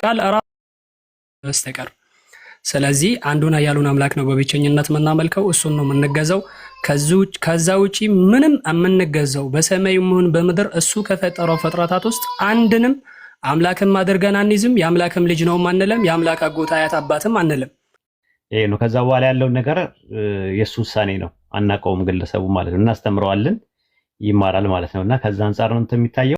ቃል በስተቀር ስለዚህ አንዱን ኃያሉን አምላክ ነው በብቸኝነት የምናመልከው፣ እሱን ነው የምንገዛው። ከዛ ውጪ ምንም የምንገዛው በሰማይም ይሁን በምድር እሱ ከፈጠረው ፍጥረታት ውስጥ አንድንም አምላክም አድርገን አንይዝም። የአምላክም ልጅ ነው አንልም፣ የአምላክ አጎት አያት አባትም አንልም። ይሄ ነው። ከዛ በኋላ ያለውን ነገር የሱ ውሳኔ ነው። አናውቀውም ግለሰቡ ማለት ነው። እናስተምረዋለን፣ ይማራል ማለት ነውና ከዛ አንፃር ነው የሚታየው።